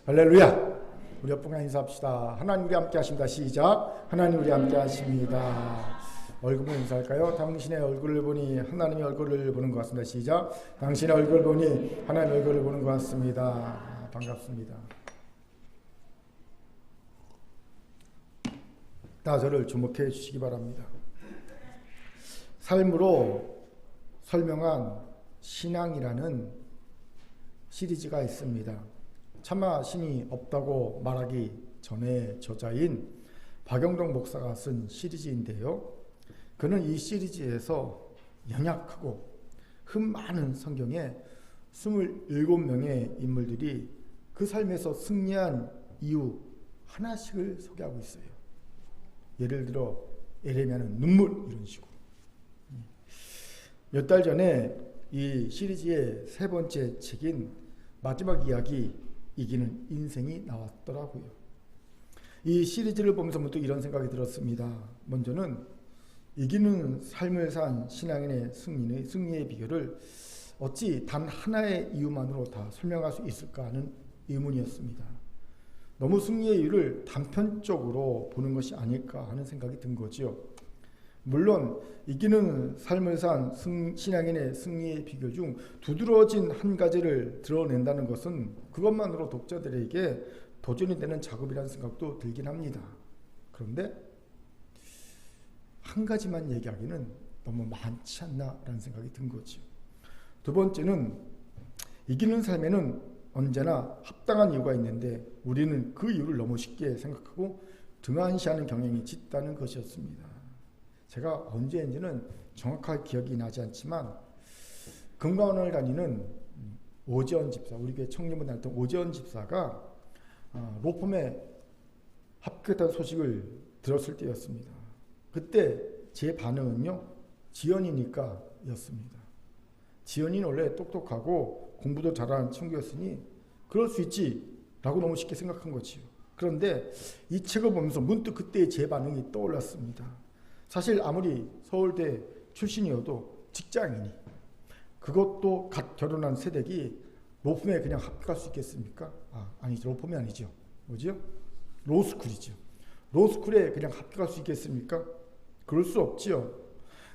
할렐루야. 우리 옆분과 인사합시다. 하나님 우리 함께 하십니다. 시작. 하나님 우리 함께 하십니다. 얼굴을 인사할까요? 당신의 얼굴을 보니 하나님의 얼굴을 보는 것 같습니다. 시작. 당신의 얼굴을 보니 하나님의 얼굴을 보는 것 같습니다. 반갑습니다. 다 저를 주목해 주시기 바랍니다. 삶으로 설명한 신앙이라는 시리즈가 있습니다. 차마 신이 없다고 말하기 전에 저자인 박영동 목사가 쓴 시리즈인데요. 그는 이 시리즈에서 연약하고 흠 많은 성경에 27명의 인물들이 그 삶에서 승리한 이유 하나씩을 소개하고 있어요. 예를 들어 에레미야는 눈물, 이런 식으로. 몇 달 전에 이 시리즈의 세 번째 책인 마지막 이야기 이기는 인생이 나왔더라고요. 이 시리즈를 보면서 문득 이런 생각이 들었습니다. 먼저는 이기는 삶을 산 신앙인의 승리의 비결을 어찌 단 하나의 이유만으로 다 설명할 수 있을까 하는 의문이었습니다. 너무 승리의 이유를 단편적으로 보는 것이 아닐까 하는 생각이 든 거죠. 물론 이기는 삶을 산 신앙인의 승리의 비결 중 두드러진 한 가지를 드러낸다는 것은 그것만으로 독자들에게 도전이 되는 작업이라는 생각도 들긴 합니다. 그런데 한 가지만 얘기하기는 너무 많지 않나라는 생각이 든 거죠. 두 번째는 이기는 삶에는 언제나 합당한 이유가 있는데 우리는 그 이유를 너무 쉽게 생각하고 등한시하는 경향이 짙다는 것이었습니다. 제가 언제인지는 정확하게 기억이 나지 않지만 금강원을 다니는 오재원 집사, 우리 교회 청년분 다녔던 오재원 집사가 로펌에 합격했다는 소식을 들었을 때였습니다. 그때 제 반응은요, 지연이니까 였습니다. 지연이는 원래 똑똑하고 공부도 잘하는 친구였으니 그럴 수 있지 라고 너무 쉽게 생각한 거지요. 그런데 이 책을 보면서 문득 그때의 제 반응이 떠올랐습니다. 사실 아무리 서울대 출신이어도 직장인이, 그것도 갓 결혼한 새댁이 로펌에 그냥 합격할 수 있겠습니까? 아니죠. 로펌이 아니죠. 뭐죠? 로스쿨이죠. 로스쿨에 그냥 합격할 수 있겠습니까? 그럴 수 없지요.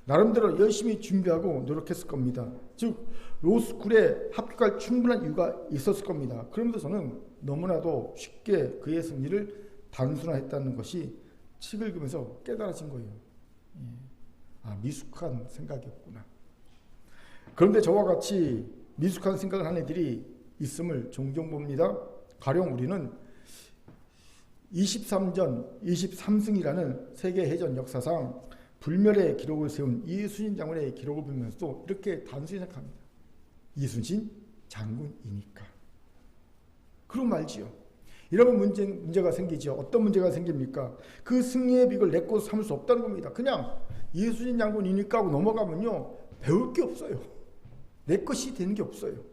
나름대로 열심히 준비하고 노력했을 겁니다. 즉 로스쿨에 합격할 충분한 이유가 있었을 겁니다. 그런데 저는 너무나도 쉽게 그의 승리를 단순화했다는 것이 책을 읽으면서 깨달아진 거예요. 미숙한 생각이었구나. 그런데 저와 같이 미숙한 생각을 하는 애들이 있음을 종종 봅니다. 가령 우리는 23승이라는 세계해전 역사상 불멸의 기록을 세운 이순신 장군의 기록을 보면서도 이렇게 단순히 생각합니다. 이순신 장군이니까. 그런 말지요. 이러면 문제가 생기죠. 어떤 문제가 생깁니까? 그 승리의 비결을 내 것으로 삼을 수 없다는 겁니다. 그냥 이순신 장군이니까 하고 넘어가면요, 배울 게 없어요. 내 것이 되는 게 없어요.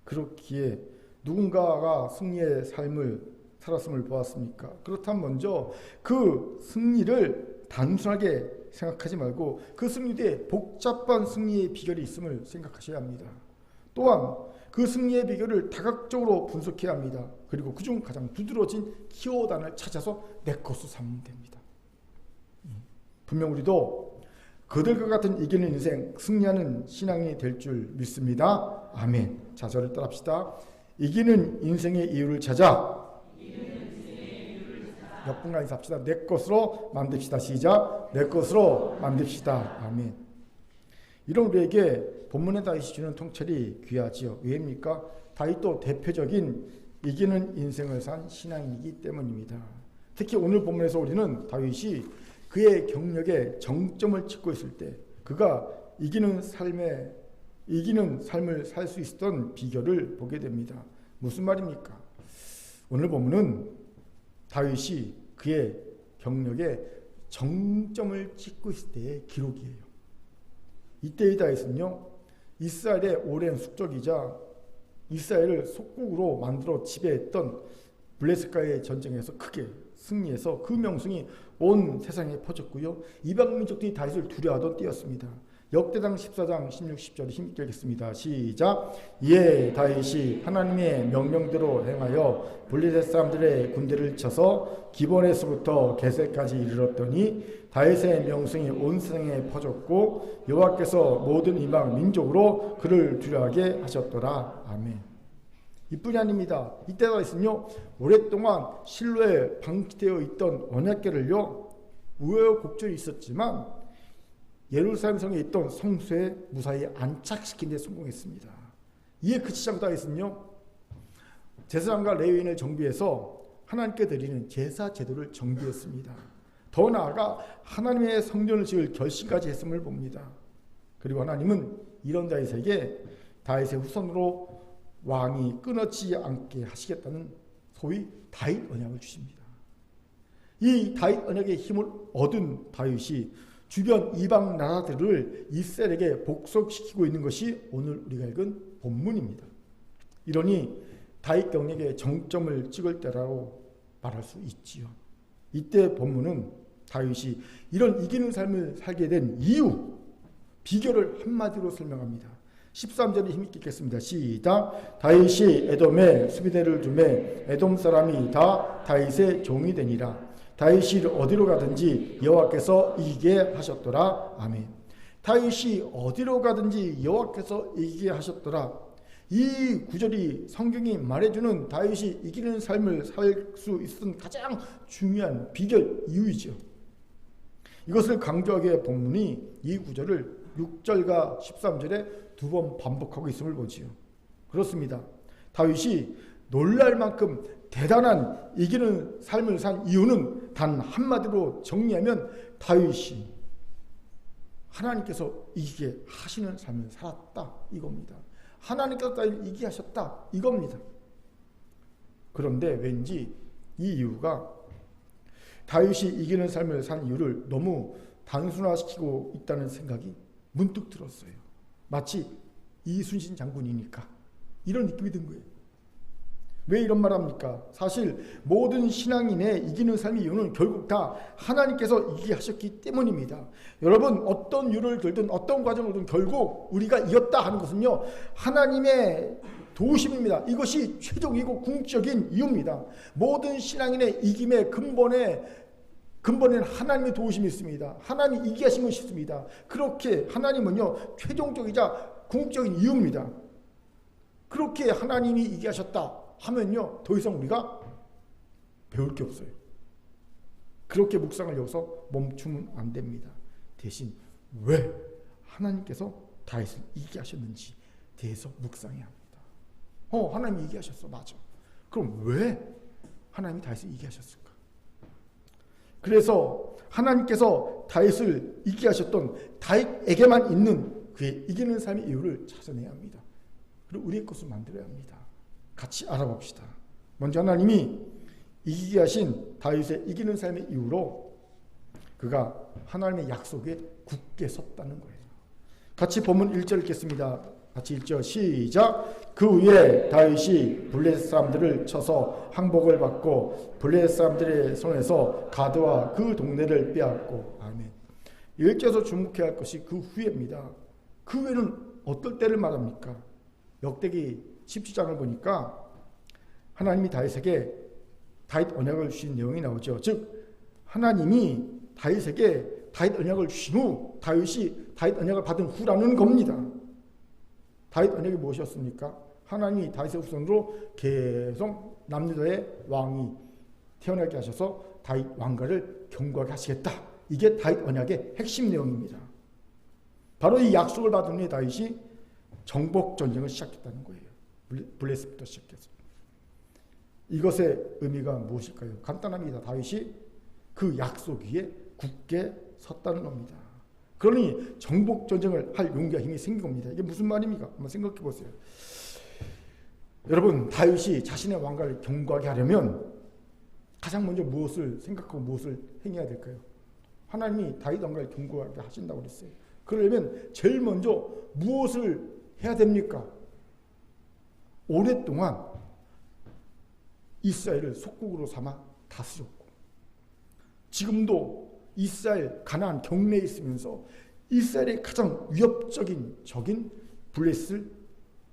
그렇기에 누군가가 승리의 삶을 살았음을 보았습니까? 그렇다면 먼저 그 승리를 단순하게 생각하지 말고 그 승리 뒤에 복잡한 승리의 비결이 있음을 생각하셔야 합니다. 또한 그 승리의 비결을 다각적으로 분석해야 합니다. 그리고 그중 가장 두드러진 키워드를 찾아서 내 것으로 삼으면 됩니다. 분명 우리도 그들과 같은 이기는 인생, 승리하는 신앙이 될 줄 믿습니다. 아멘. 자, 저를 따라합시다. 이기는 인생의 이유를 찾아. 옆분과 인사합시다. 내 것으로 만듭시다. 시작. 내 것으로 만듭시다. 아멘. 이런 우리에게 본문의 다윗이 주는 통찰이 귀하지요. 왜입니까? 다윗도 대표적인 이기는 인생을 산 신앙이기 때문입니다. 특히 오늘 본문에서 우리는 다윗이 그의 경력에 정점을 찍고 있을 때 그가 이기는 삶을 살 수 있었던 비결을 보게 됩니다. 무슨 말입니까? 오늘 본문은 다윗이 그의 경력에 정점을 찍고 있을 때의 기록이에요. 이때의 다윗은요, 이스라엘의 오랜 숙적이자 이스라엘을 속국으로 만들어 지배했던 블레셋과의 전쟁에서 크게 승리해서 그 명성이 온 세상에 퍼졌고요. 이방 민족들이 다윗을 두려워하던 때였습니다. 역대상 14장 16, 10절을 힘있게 읽겠습니다. 시작. 이에 다윗이 하나님의 명령대로 행하여 블레셋 사람들의 군대를 쳐서 기본에서부터 게셀까지 이르렀더니 다윗의 명성이 온 세상에 퍼졌고 여호와께서 모든 이방 민족으로 그를 두려워하게 하셨더라. 아멘. 이뿐이 아닙니다. 이때가 있으며 오랫동안 실로에 방치되어 있던 언약궤를요 우여곡절이 있었지만 예루살렘 성에 있던 성소에 무사히 안착시킨 데 성공했습니다. 이에 그치지 않고 다윗은요 제사장과 레위인을 정비해서 하나님께 드리는 제사 제도를 정비했습니다. 더 나아가 하나님의 성전을 지을 결심까지 했음을 봅니다. 그리고 하나님은 이런 다윗에게 다윗의 후손으로 왕이 끊어지지 않게 하시겠다는 소위 다윗 언약을 주십니다. 이 다윗 언약의 힘을 얻은 다윗이 주변 이방 나라들을 이스라엘에게 복속시키고 있는 것이 오늘 우리가 읽은 본문입니다. 이러니 다윗 경력의 정점을 찍을 때라고 말할 수 있지요. 이때 본문은 다윗이 이런 이기는 삶을 살게 된 이유, 비결을 한마디로 설명합니다. 13절에 힘있게 읽겠습니다. 시작. 다윗이 에돔에 수비대를 두매 에돔 사람이 다 다윗의 종이 되니라. 다윗이 어디로 가든지 여호와께서 이기게 하셨더라. 아멘. 다윗이 어디로 가든지 여호와께서 이기게 하셨더라. 이 구절이 성경이 말해주는 다윗이 이기는 삶을 살 수 있었던 가장 중요한 비결 이유이죠. 이것을 강조하기에 본문이 이 구절을 6절과 13절에 두 번 반복하고 있음을 보지요. 그렇습니다. 다윗이 놀랄 만큼 대단한 이기는 삶을 산 이유는 단 한마디로 정리하면 다윗이 하나님께서 이기게 하시는 삶을 살았다 이겁니다. 하나님께서 다윗을 이기게 하셨다 이겁니다. 그런데 왠지 이 이유가 다윗이 이기는 삶을 산 이유를 너무 단순화시키고 있다는 생각이 문득 들었어요. 마치 이순신 장군이니까 이런 느낌이 든 거예요. 왜 이런 말 합니까? 사실 모든 신앙인의 이기는 삶의 이유는 결국 다 하나님께서 이기게 하셨기 때문입니다. 여러분 어떤 이유를 들든 어떤 과정을 들든 결국 우리가 이겼다 하는 것은요 하나님의 도우심입니다. 이것이 최종이고 궁극적인 이유입니다. 모든 신앙인의 이김의 근본에는 하나님의 도우심이 있습니다. 하나님이 이기게 하신 것이 있습니다. 그렇게 하나님은요 최종적이자 궁극적인 이유입니다. 그렇게 하나님이 이기게 하셨다 하면요 더 이상 우리가 배울 게 없어요. 그렇게 묵상을 여기서 멈추면 안 됩니다. 대신 왜 하나님께서 다윗을 이기게 하셨는지 대해서 묵상해야 합니다. 하나님이 이기게 하셨어. 맞아. 그럼 왜 하나님이 다윗을 이기게 하셨을까? 그래서 하나님께서 다윗을 이기게 하셨던 다윗에게만 있는 그의 이기는 삶의 이유를 찾아내야 합니다. 그리고 우리의 것을 만들어야 합니다. 같이 알아봅시다. 먼저 하나님이 이기게 하신 다윗의 이기는 삶의 이유로 그가 하나님의 약속에 굳게 섰다는 거예요. 같이 본문 1절 읽겠습니다. 같이 읽죠. 시작. 그 후에 다윗이 블레셋 사람들을 쳐서 항복을 받고 블레셋 사람들의 손에서 가드와 그 동네를 빼앗고. 아멘. 1절에서 주목해야 할 것이 그 후에입니다. 그 후에는 어떨 때를 말합니까? 역대기 17장을 보니까 하나님이 다윗에게 다윗 언약을 주신 내용이 나오죠. 즉 하나님이 다윗에게 다윗 언약을 주신 후 다윗이 다윗 언약을 받은 후라는 겁니다. 다윗 언약이 무엇이었습니까? 하나님이 다윗의 후손으로 계속 남유다의 왕이 태어나게 하셔서 다윗 왕가를 견고하게 하시겠다. 이게 다윗 언약의 핵심 내용입니다. 바로 이 약속을 받은 후에 다윗이 정복 전쟁을 시작했다는 거예요. 블레셋부터 시작해서. 이것의 의미가 무엇일까요? 간단합니다. 다윗이 그 약속 위에 굳게 섰다는 겁니다. 그러니 정복 전쟁을 할 용기와 힘이 생긴 겁니다. 이게 무슨 말입니까? 한번 생각해 보세요. 여러분 다윗이 자신의 왕가를 견고하게 하려면 가장 먼저 무엇을 생각하고 무엇을 행해야 될까요? 하나님이 다윗 왕가를 견고하게 하신다고 그랬어요. 그러려면 제일 먼저 무엇을 해야 됩니까? 오랫동안 이스라엘을 속국으로 삼아 다스렸고 지금도 이스라엘 가나안 경내에 있으면서 이스라엘의 가장 위협적인 적인 블레셋을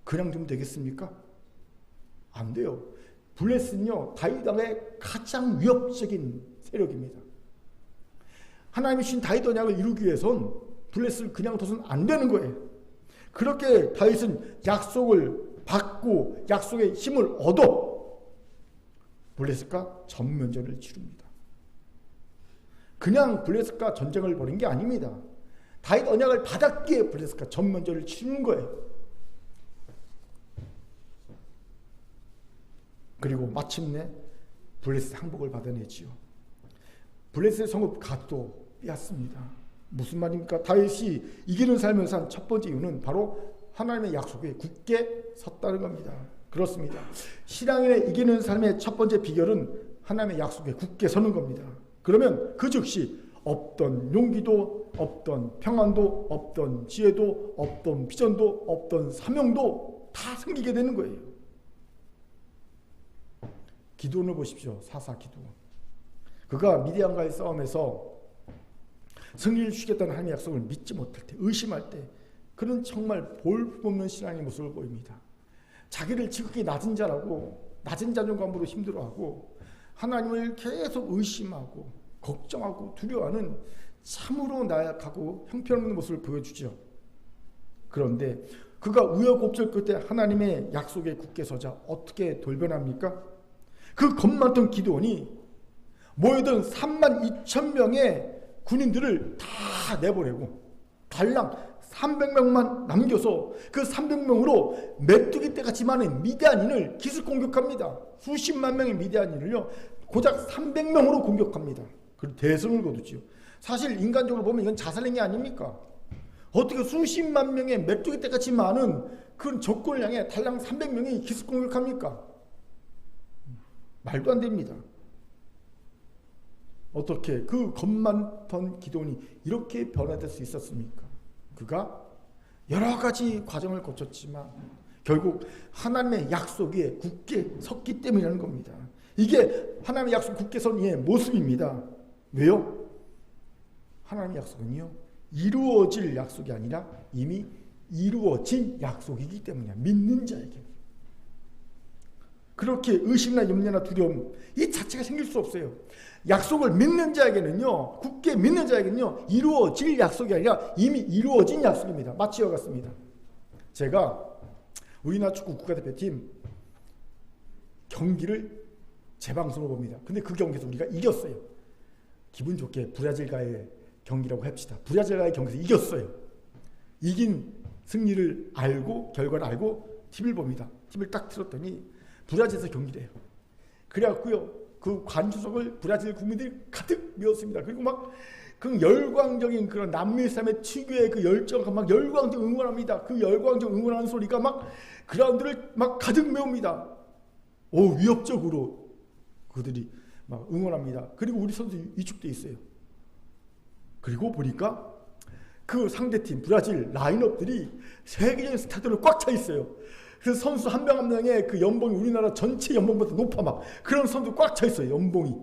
그냥 두면 되겠습니까? 안 돼요. 블레셋은요, 다윗 왕의 가장 위협적인 세력입니다. 하나님이 주신 다윗 언약을 이루기 위해선 블레셋을 그냥 둬서는 안 되는 거예요. 그렇게 다윗은 약속을 받고 약속의 힘을 얻어 블레셋과 전면전을 치릅니다. 그냥 블레셋과 전쟁을 벌인 게 아닙니다. 다윗 언약을 받았기에 블레셋과 전면전을 치르는 거예요. 그리고 마침내 블레셋 항복을 받아내지요. 블레셋의 성읍 갓도 빼앗습니다. 무슨 말입니까? 다윗이 이기는 삶을 산 첫 번째 이유는 바로 하나님의 약속에 굳게 섰다는 겁니다. 그렇습니다. 신앙인의 이기는 삶의 첫 번째 비결은 하나님의 약속에 굳게 서는 겁니다. 그러면 그 즉시 없던 용기도, 없던 평안도, 없던 지혜도, 없던 비전도, 없던 사명도 다 생기게 되는 거예요. 기도원을 보십시오. 사사 기도원. 그가 미디안과의 싸움에서 승리를 주겠다는 하나님의 약속을 믿지 못할 때, 의심할 때, 그는 정말 볼품없는 신앙의 모습을 보입니다. 자기를 지극히 낮은 자라고, 낮은 자존감으로 힘들어하고, 하나님을 계속 의심하고 걱정하고 두려워하는 참으로 나약하고 형편없는 모습을 보여주죠. 그런데 그가 우여곡절 끝에 하나님의 약속에 굳게 서자 어떻게 돌변합니까? 그 겁 많던 기드온이 모여든 32,000명의 군인들을 다 내보내고 달랑 300명만 남겨서 그 300명으로 메뚜기 떼같이 많은 미디안인을 기습 공격합니다. 수십만 명의 미디안인을요 고작 300명으로 공격합니다. 그리고 대성을 거두지요. 사실 인간적으로 보면 이건 자살행위 아닙니까? 어떻게 수십만 명의 메뚜기 떼같이 많은 그 적군을 향해 달랑 300명이 기습 공격합니까? 말도 안 됩니다. 어떻게 그 겁 많던 기도원이 이렇게 변화될 수 있었습니까? 그가 여러 가지 과정을 거쳤지만 결국 하나님의 약속 위에 굳게 섰기 때문이라는 겁니다. 이게 하나님의 약속 굳게 선 이의 모습입니다. 왜요? 하나님의 약속은요 이루어질 약속이 아니라 이미 이루어진 약속이기 때문이야. 믿는 자에게 그렇게 의심이나 염려나 두려움 이 자체가 생길 수 없어요. 약속을 믿는 자에게는요, 굳게 믿는 자에게는요, 이루어질 약속이 아니라 이미 이루어진 약속입니다. 마치 이와 같습니다. 제가 우리나라 축구 국가대표팀 경기를 재방송으로 봅니다. 근데 그 경기에서 우리가 이겼어요. 기분 좋게 브라질과의 경기라고 합시다. 브라질과의 경기에서 이겼어요. 이긴 승리를 알고 결과를 알고 TV를 봅니다. TV를 딱 틀었더니 브라질에서 경기를 해요. 그래갖고요. 그 관중석을 브라질 국민들이 가득 메웠습니다. 그리고 막 그 열광적인 그런 남미 사람의 특유의 그 열정과 막 열광적 응원합니다. 그 열광적 응원하는 소리가 막 그라운드를 막 가득 메웁니다. 오, 위협적으로 그들이 막 응원합니다. 그리고 우리 선수 위축돼 있어요. 그리고 보니까 그 상대팀 브라질 라인업들이 세계적인 스타들로 꽉 차 있어요. 그 선수 한 명 한 명의 그 연봉이 우리나라 전체 연봉보다 높아 막 그런 선수 꽉 차 있어요. 연봉이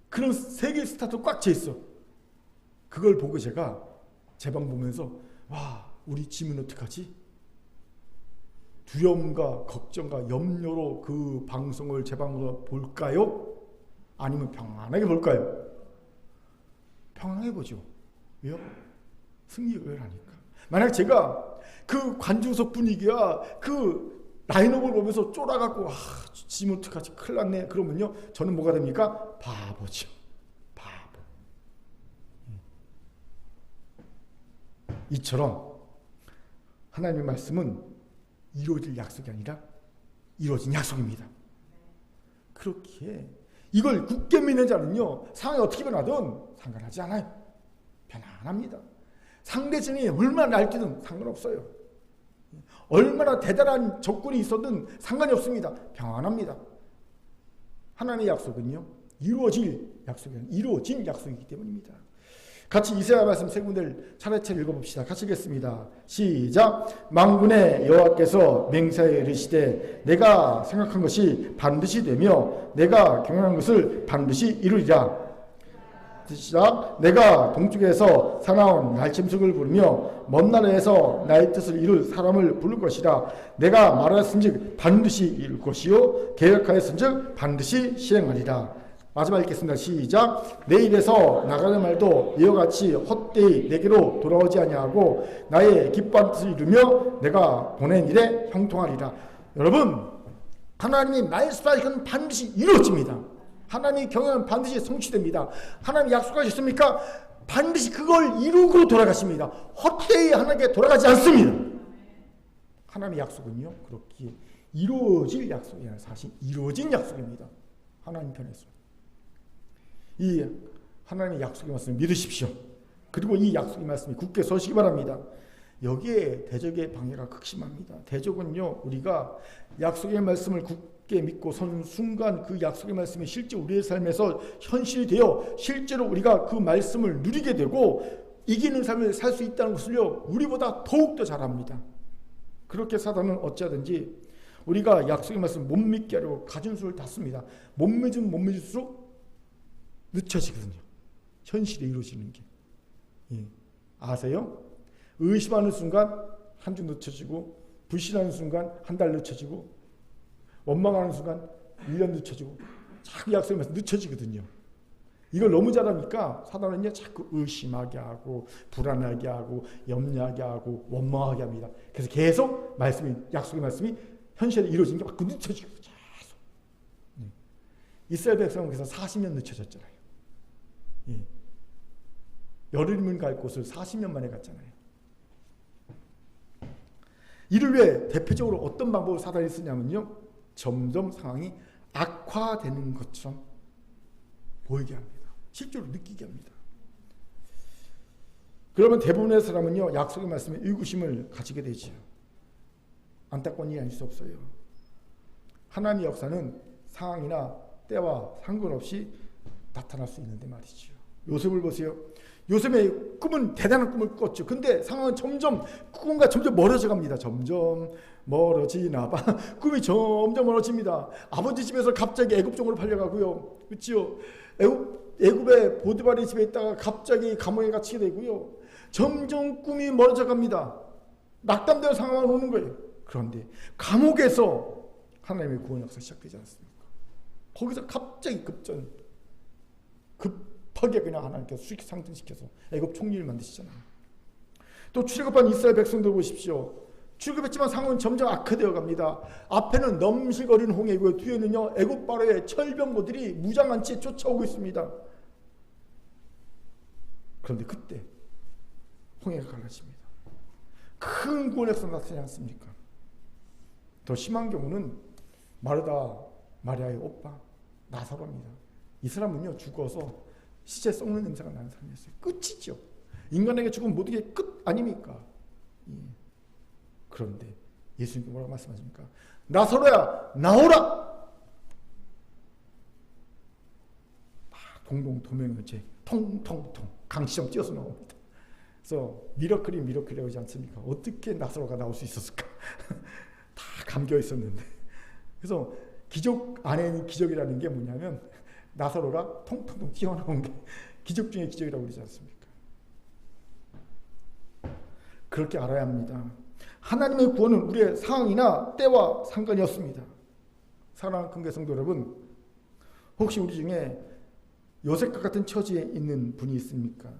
그런 세계 스타도 꽉 차 있어. 그걸 보고 제가 제방 보면서 와 우리 지문 어떡하지? 두려움과 걱정과 염려로 그 방송을 제방으로 볼까요? 아니면 평안하게 볼까요? 평안하게 보죠. 왜요? 승리를 하니까. 만약 제가 그 관중석 분위기와 그 라인업을 보면서 쫄아갖고 지금 어떡하지 큰일 났네 그러면요 저는 뭐가 됩니까? 바보죠. 바보. 이처럼 하나님의 말씀은 이루어질 약속이 아니라 이루어진 약속입니다. 그렇기에 이걸 굳게 믿는 자는요 상황이 어떻게 변하든 상관하지 않아요. 편안합니다. 상대전이 얼마나 날뛰든 상관없어요. 얼마나 대단한 적군이 있어든 상관이 없습니다. 평안합니다. 하나님의 약속은요 이루어질 약속이 아니라 이루어진 약속이기 때문입니다. 같이 이사야 말씀 세 군데를 차례차례 읽어봅시다. 같이 읽겠습니다. 시작. 만군의 여호와께서 맹세하여 이르시되 내가 생각한 것이 반드시 되며 내가 경영한 것을 반드시 이루리라. 시작. 내가 동쪽에서 사나운 날짐승을 부르며 먼 나라에서 나의 뜻을 이룰 사람을 부를 것이라. 내가 말하였은즉 반드시 이룰 것이요 계획하였은즉 반드시 시행하리라. 마지막 읽겠습니다. 시작. 내 입에서 나가는 말도 이와 같이 헛되이 내게로 돌아오지 아니하고 나의 기뻐한 뜻을 이루며 내가 보낸 일에 형통하리라. 여러분, 하나님이 말씀하시는 반드시 이루어집니다. 하나님의 경영은 반드시 성취됩니다. 하나님이 약속하셨습니까? 반드시 그걸 이루고 돌아가십니다. 헛되이 하나님께 돌아가지 않습니다. 하나님의 약속은요, 그렇게 이루어질 약속이 아니라 사실 이루어진 약속입니다. 하나님 편에서. 이 하나님의 약속의 말씀을 믿으십시오. 그리고 이 약속의 말씀이 굳게 서시기 바랍니다. 여기에 대적의 방해가 극심합니다. 대적은요, 우리가 약속의 말씀을 굳게 믿고 선 순간 그 약속의 말씀이 실제 우리의 삶에서 현실이 되어 실제로 우리가 그 말씀을 누리게 되고 이기는 삶을 살 수 있다는 것을요, 우리보다 더욱더 잘합니다. 그렇게 사단은 어찌하든지 우리가 약속의 말씀을 못 믿게 하려고 가진 수를 다 씁니다. 못 믿을수록 늦춰지거든요. 현실이 이루어지는 게. 예. 아세요? 의심하는 순간 한 주 늦춰지고, 불신하는 순간 한 달 늦춰지고, 원망하는 순간 1년 늦춰지고, 자꾸 약속의 말씀 늦춰지거든요. 이걸 너무 잘하니까 사단은요, 자꾸 의심하게 하고, 불안하게 하고, 염려하게 하고, 원망하게 합니다. 그래서 계속 약속의 말씀이 현실에 이루어지는 게 막 늦춰지고, 계속. 이스라엘 백성은 그래서 40년 늦춰졌잖아요. 예. 여름을 갈 곳을 40년 만에 갔잖아요. 이를 위해 대표적으로 어떤 방법을 사단이 쓰냐면요, 점점 상황이 악화되는 것처럼 보이게 합니다. 실제로 느끼게 합니다. 그러면 대부분의 사람은요, 약속의 말씀에 의구심을 가지게 되죠. 안타까운 일이 아닐 수 없어요. 하나님의 역사는 상황이나 때와 상관없이 나타날 수 있는데 말이죠. 요셉을 보세요. 요셉의 꿈은 대단한 꿈을 꿨죠. 근데 상황은 점점 꿈과 점점 멀어져 갑니다. 점점 멀어지나 봐. 꿈이 점점 멀어집니다. 아버지 집에서 갑자기 애굽종으로 팔려가고요. 그렇죠? 애굽의 보디발의 집에 있다가 갑자기 감옥에 갇히게 되고요. 점점 꿈이 멀어져 갑니다. 낙담되는 상황이 오는 거예요. 그런데 감옥에서 하나님의 구원 역사 시작되지 않습니까? 거기서 갑자기 급하게 그냥 하나님께서 수익 상승시켜서 애굽 총리를 만드시잖아요. 또 출애굽한 이스라엘 백성들 보십시오. 출애굽했지만 상황은 점점 악화되어 갑니다. 앞에는 넘실거리는 홍해고요, 뒤에는요 애굽 바로의 철병거들이 무장한 채 쫓아오고 있습니다. 그런데 그때 홍해가 갈라집니다. 큰 구원 역사 나타나지 않습니까? 더 심한 경우는 마르다 마리아의 오빠 나사로입니다. 이 사람은요, 죽어서 시체 썩는 냄새가 나는 사람이었어요. 끝이죠. 인간에게 죽으면 모든 게 끝 아닙니까? 예. 그런데 예수님께서 뭐라고 말씀하십니까? 나사로야, 나오라! 동동 도명을제 통통통 강시정 뛰어서 나옵니다. 그래서 미러클이라고 하지 않습니까? 어떻게 나사로가 나올 수 있었을까? 다 감겨 있었는데. 그래서 기적 안에 있는 기적이라는 게 뭐냐면 나사로가 통통통 튀어나온 게 기적 중에 기적이라고 그러지 않습니까? 그렇게 알아야 합니다. 하나님의 구원은 우리의 상황이나 때와 상관이 없습니다. 사랑하는 큰교회 성도 여러분, 혹시 우리 중에 요셉과 같은 처지에 있는 분이 있습니까?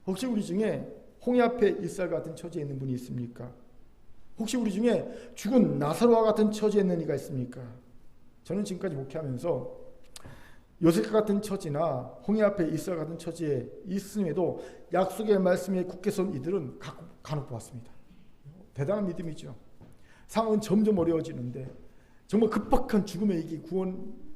혹시 우리 중에 홍해 앞에 이스라엘 같은 처지에 있는 분이 있습니까? 혹시 우리 중에 죽은 나사로와 같은 처지에 있는 이가 있습니까? 저는 지금까지 목회하면서 요셉과 같은 처지나 홍해 앞에 이스라엘 같은 처지에 있음에도 약속의 말씀에 굳게 선 이들은 간혹 보았습니다. 대단한 믿음이죠. 상황은 점점 어려워지는데 정말 급박한 죽음의 위기,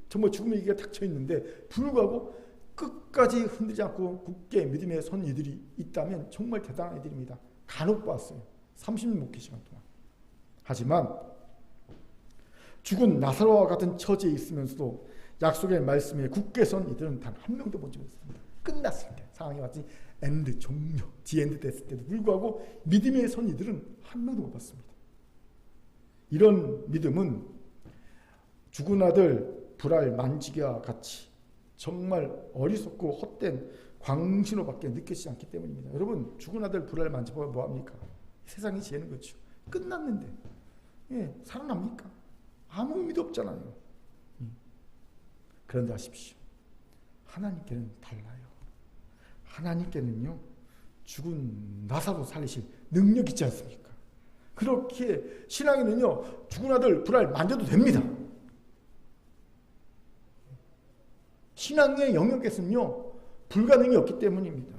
정말 죽음의 위기가 닥쳐 있는데 불구하고 끝까지 흔들지 않고 굳게 믿음에 선 이들이 있다면 정말 대단한 이들입니다. 간혹 보았어요. 30년 목회 시간 동안. 하지만 죽은 나사로와 같은 처지에 있으면서도 약속의 말씀에 굳게 선 이들은 단 한 명도 못 잡았습니다. 끝났을 때 상황이 마치 엔드 종료, 디엔드 됐을 때도 불구하고 믿음의 선 이들은 한 명도 못 봤습니다. 이런 믿음은 죽은 아들 불알 만지기와 같이 정말 어리석고 헛된 광신호밖에 느껴지지 않기 때문입니다. 여러분, 죽은 아들 불알 만져보면 뭐합니까? 세상이 지는 거죠. 끝났는데 살아납니까? 아무 의미도 없잖아요. 그런데 아십시오, 하나님께는 달라요. 하나님께는요, 죽은 나사로 살리실 능력이 있지 않습니까? 그렇게 신앙에는요, 죽은 아들 불알 만져도 됩니다. 신앙의 영역에서는요, 불가능이 없기 때문입니다.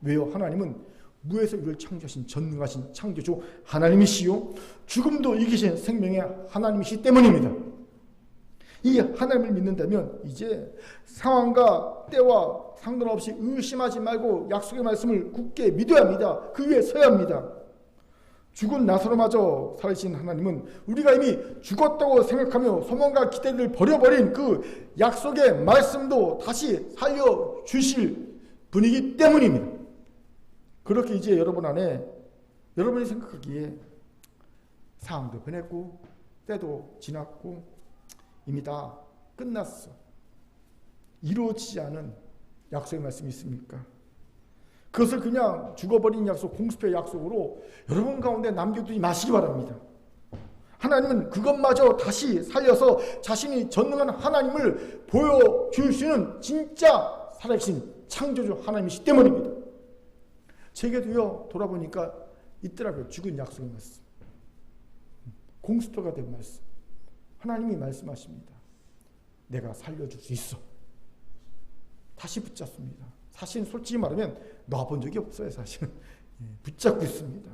왜요? 하나님은 무에서 유를 창조하신 전능하신 창조주 하나님이시요, 죽음도 이기신 생명의 하나님이시기 때문입니다. 이 하나님을 믿는다면 이제 상황과 때와 상관없이 의심하지 말고 약속의 말씀을 굳게 믿어야 합니다. 그 위에 서야 합니다. 죽은 나사로마저 살리신 하나님은 우리가 이미 죽었다고 생각하며 소망과 기대를 버려버린 그 약속의 말씀도 다시 살려주실 분이기 때문입니다. 그렇게 이제 여러분 안에, 여러분이 생각하기에 상황도 변했고 때도 지났고 이미 다 끝났어, 이루어지지 않은 약속의 말씀이 있습니까? 그것을 그냥 죽어버린 약속, 공수표의 약속으로 여러분 가운데 남겨두지 마시기 바랍니다. 하나님은 그것마저 다시 살려서 자신이 전능한 하나님을 보여줄 수 있는 진짜 살아계신 창조주 하나님이시기 때문입니다. 제게도요, 돌아보니까 있더라고요. 죽은 약속의 말씀, 공수표가 된 말씀. 하나님이 말씀하십니다. 내가 살려줄 수 있어. 다시 붙잡습니다. 사실은 솔직히 말하면 놔본 적이 없어요. 사실은 붙잡고 있습니다.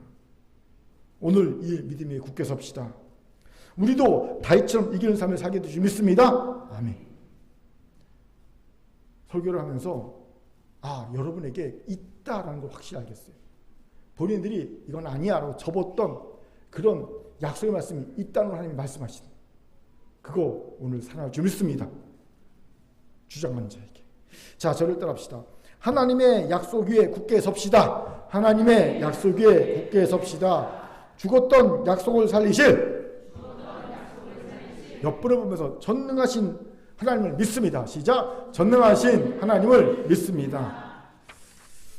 오늘 이 믿음에 굳게 섭시다. 우리도 다윗처럼 이기는 삶을 살게 되줄 믿습니다. 아멘. 설교를 하면서 여러분에게 있다라는 걸 확실히 알겠어요. 본인들이 이건 아니야 라고 접었던 그런 약속의 말씀이 있다는 걸 하나님이 말씀하시는, 그거 오늘 살아날 줄 믿습니다. 주장하는 자에게. 자, 저를 따라합시다. 하나님의 약속 위에 굳게 섭시다. 하나님의 약속 위에 굳게 섭시다. 죽었던 약속을 살리실, 옆분을 보면서 전능하신 하나님을 믿습니다. 시작. 전능하신 하나님을 믿습니다.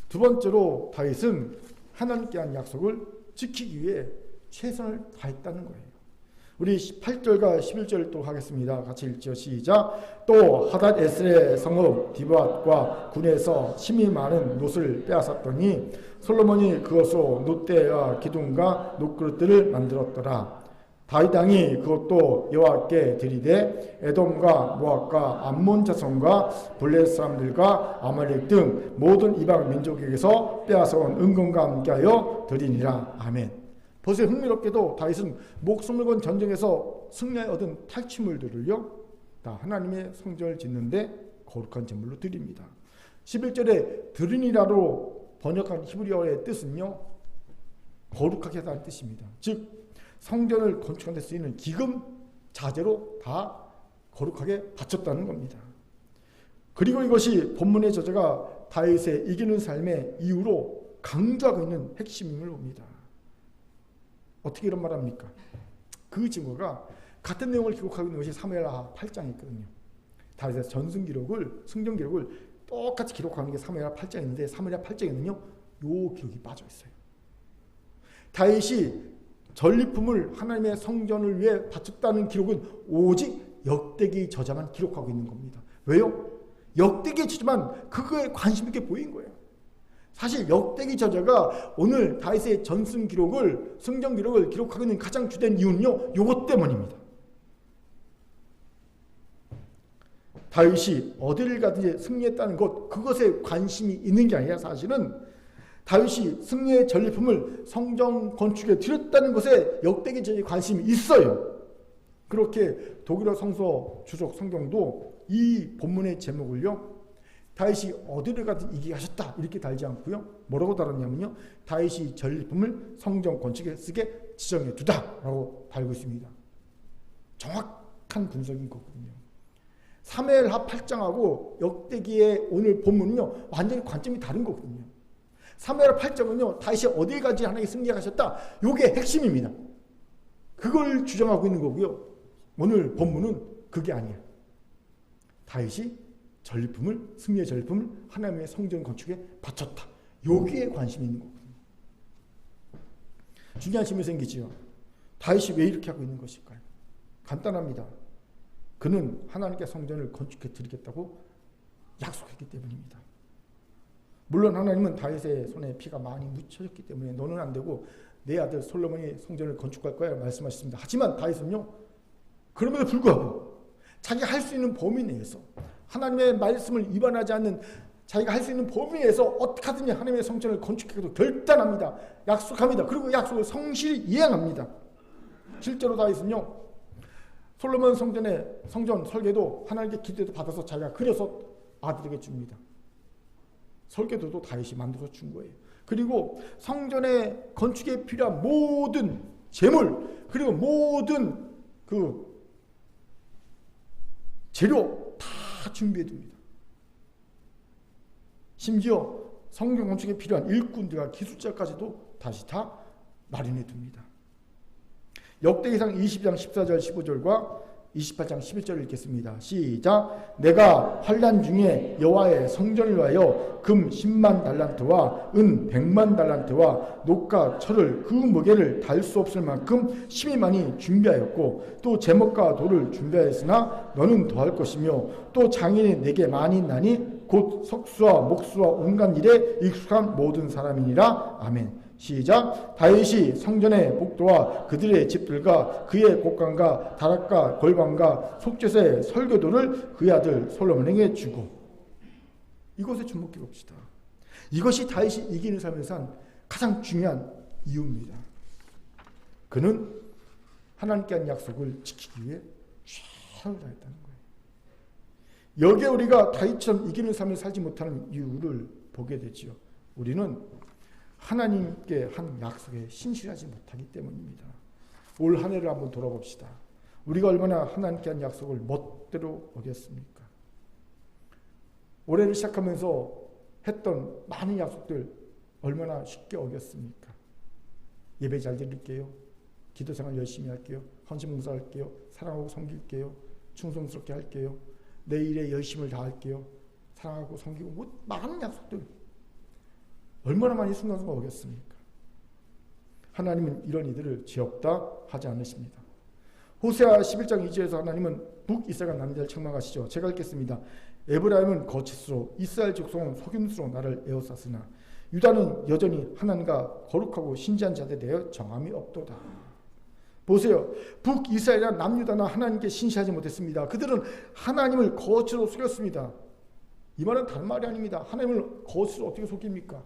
두 번째로 다윗은 하나님께 한 약속을 지키기 위해 최선을 다했다는 거예요. 우리 8절과 11절을 또 하겠습니다. 같이 읽죠. 시작. 또 하닷 에스의 성읍 디브앗과 군에서 심이 많은 놋을 빼앗았더니 솔로몬이 그것으로 놋대와 기둥과 놋그릇들을 만들었더라. 다윗 왕이 그것도 여호와께 드리되 에돔과 모압과 암몬 자손과 블레셋 사람들과 아말렉 등 모든 이방 민족에게서 빼앗아온 은금과 함께하여 드리니라. 아멘. 벌써 흥미롭게도 다윗은 목숨을 건 전쟁에서 승리에 얻은 탈취물들을요, 다 하나님의 성전을 짓는데 거룩한 제물로 드립니다. 11절에 드리니라로 번역한 히브리어의 뜻은요, 거룩하게 하다는 뜻입니다. 즉 성전을 건축하는 데 쓰이는 기금, 자재로 다 거룩하게 바쳤다는 겁니다. 그리고 이것이 본문의 저자가 다윗의 이기는 삶의 이유로 강조하고 있는 핵심임을 봅니다. 어떻게 이런 말을 합니까? 그 증거가 같은 내용을 기록하고 있는 것이 사무엘하 8장에 있거든요. 다윗의 전승 기록을, 승전 기록을 똑같이 기록하는 게 사무엘하 8장에 있는데 사무엘하 8장에는요, 요 기록이 빠져 있어요. 다윗이 전리품을 하나님의 성전을 위해 바쳤다는 기록은 오직 역대기 저자만 기록하고 있는 겁니다. 왜요? 역대기 저자만 그거에 관심 있게 보인 거예요. 사실 역대기 저자가 오늘 다윗의 전승 기록을, 승전 기록을 기록하고 있는 가장 주된 이유는요, 요것 때문입니다. 다윗이 어디를 가든지 승리했다는 것, 그것에 관심이 있는 게 아니라 사실은 다윗이 승리의 전리품을 성전 건축에 드렸다는 것에 역대기 저자의 관심이 있어요. 그렇게 독일어 성서 주석 성경도 이 본문의 제목을요, 다윗이 어디를 가든 이기게 하셨다 이렇게 달지 않고요, 뭐라고 달았냐면요, 다윗이 전리품을 성전 건축에 쓰게 지정해 두다라고 달고 있습니다. 정확한 분석인 거거든요. 사무엘하 8장하고 역대기의 오늘 본문은요, 완전히 관점이 다른 거거든요. 사무엘하 8장은요, 다윗이 어딜 가든지 하나님께 승리하셨다, 요게 핵심입니다. 그걸 주장하고 있는 거고요, 오늘 본문은 그게 아니에요. 다윗이 전리품을, 승리의 전리품을 하나님의 성전 건축에 바쳤다. 여기에 관심이 있는 거거든요. 중요한 질문이 생기지요. 다윗이 왜 이렇게 하고 있는 것일까요? 간단합니다. 그는 하나님께 성전을 건축해 드리겠다고 약속했기 때문입니다. 물론 하나님은 다윗의 손에 피가 많이 묻혀졌기 때문에 너는 안 되고 내 아들 솔로몬이 성전을 건축할 거야 말씀하셨습니다. 하지만 다윗은요, 그럼에도 불구하고 자기가 할 수 있는 범위 내에서 하나님의 말씀을 위반하지 않는 자기가 할 수 있는 범위 내에서 어떻게 하든지 하나님의 성전을 건축하기도 결단합니다. 약속합니다. 그리고 약속을 성실히 이행합니다. 실제로 다윗은요, 솔로몬 성전의 성전 설계도 하나님께 기도도 받아서 자기가 그려서 아들에게 줍니다. 설계도도 다윗이 만들어 준 거예요. 그리고 성전의 건축에 필요한 모든 재물, 그리고 모든 그 재료 다 준비해 둡니다. 심지어 성전 건축에 필요한 일꾼들과 기술자까지도 다시 다 마련해 둡니다. 역대기상 20장 14절 15절과 28장 11절을 읽겠습니다. 시작. 내가 환난 중에 여호와의 성전을 위하여 금 10만 달란트와 은 100만 달란트와 녹과 철을 그 무게를 달 수 없을 만큼 심히 많이 준비하였고 또 제목과 돌을 준비하였으나 너는 더할 것이며 또 장인이 내게 많이 있나니 곧 석수와 목수와 온갖 일에 익숙한 모든 사람이니라. 아멘. 시작. 다윗이 성전의 복도와 그들의 집들과 그의 곡간과 다락과 골방과 속죄소의 설교도를 그의 아들 솔로몬에게 주고. 이것에 주목해 봅시다. 이것이 다윗이 이기는 삶에 산 가장 중요한 이유입니다. 그는 하나님께 한 약속을 지키기 위해 최선을 다했다는 거예요. 여기에 우리가 다윗처럼 이기는 삶을 살지 못하는 이유를 보게 되지요. 우리는 하나님께 한 약속에 신실하지 못하기 때문입니다. 올 한 해를 한번 돌아봅시다. 우리가 얼마나 하나님께 한 약속을 멋대로 어겼습니까? 올해를 시작하면서 했던 많은 약속들 얼마나 쉽게 어겼습니까? 예배 잘 드릴게요. 기도생활 열심히 할게요. 헌신봉사 할게요. 사랑하고 섬길게요. 충성스럽게 할게요. 내 일에 열심을 다할게요. 사랑하고 섬기고 많은 약속들 얼마나 많이 순간순간 어겼습니까? 하나님은 이런 이들을 죄 없다 하지 않으십니다. 호세아 11장 2절에서 하나님은 북이스라엘 남자를 책망하시죠. 제가 읽겠습니다. 에브라임은 거짓으로 이스라엘 족속은 속임수로 나를 에워쌌으나 유다는 여전히 하나님과 거룩하고 신지한 자들에 대해 정함이 없도다. 보세요. 북이스라엘이나 남유다나 하나님께 신실하지 못했습니다. 그들은 하나님을 거짓으로 속였습니다. 이 말은 다른 말이 아닙니다. 하나님을 거짓으로 어떻게 속입니까?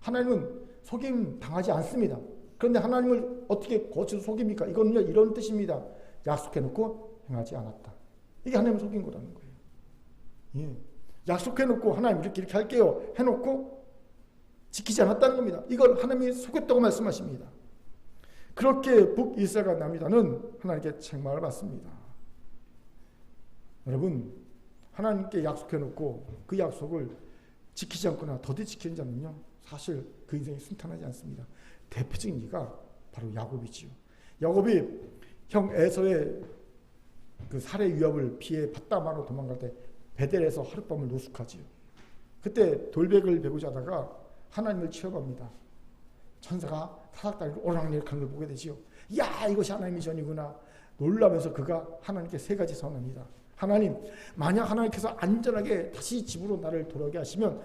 하나님은 속임 당하지 않습니다. 그런데 하나님을 어떻게 거짓으로 속입니까? 이거는요, 이런 뜻입니다. 약속해놓고 행하지 않았다. 이게 하나님을 속인 거라는 거예요. 예. 약속해놓고 하나님 이렇게 할게요 해놓고 지키지 않았다는 겁니다. 이걸 하나님이 속였다고 말씀하십니다. 그렇게 북이스라엘과 남유다는 하나님께 책망을 받습니다. 여러분, 하나님께 약속해놓고 그 약속을 지키지 않거나 더디 지키는 자는요, 사실 그 인생이 순탄하지 않습니다. 대표적인 예가 바로 야곱이지요. 야곱이 형 에서의 그 살해 위협을 피해 바다만으로 도망갈 때 베델에서 하룻밤을 노숙하지요. 그때 돌백을 베고 자다가 하나님을 취업합니다. 천사가 사닥다리로 오락내락 하는 걸 보게 되지요. 야, 이것이 하나님의 전이구나. 놀라면서 그가 하나님께 세 가지 선언합니다. 하나님, 만약 하나님께서 안전하게 다시 집으로 나를 돌아오게 하시면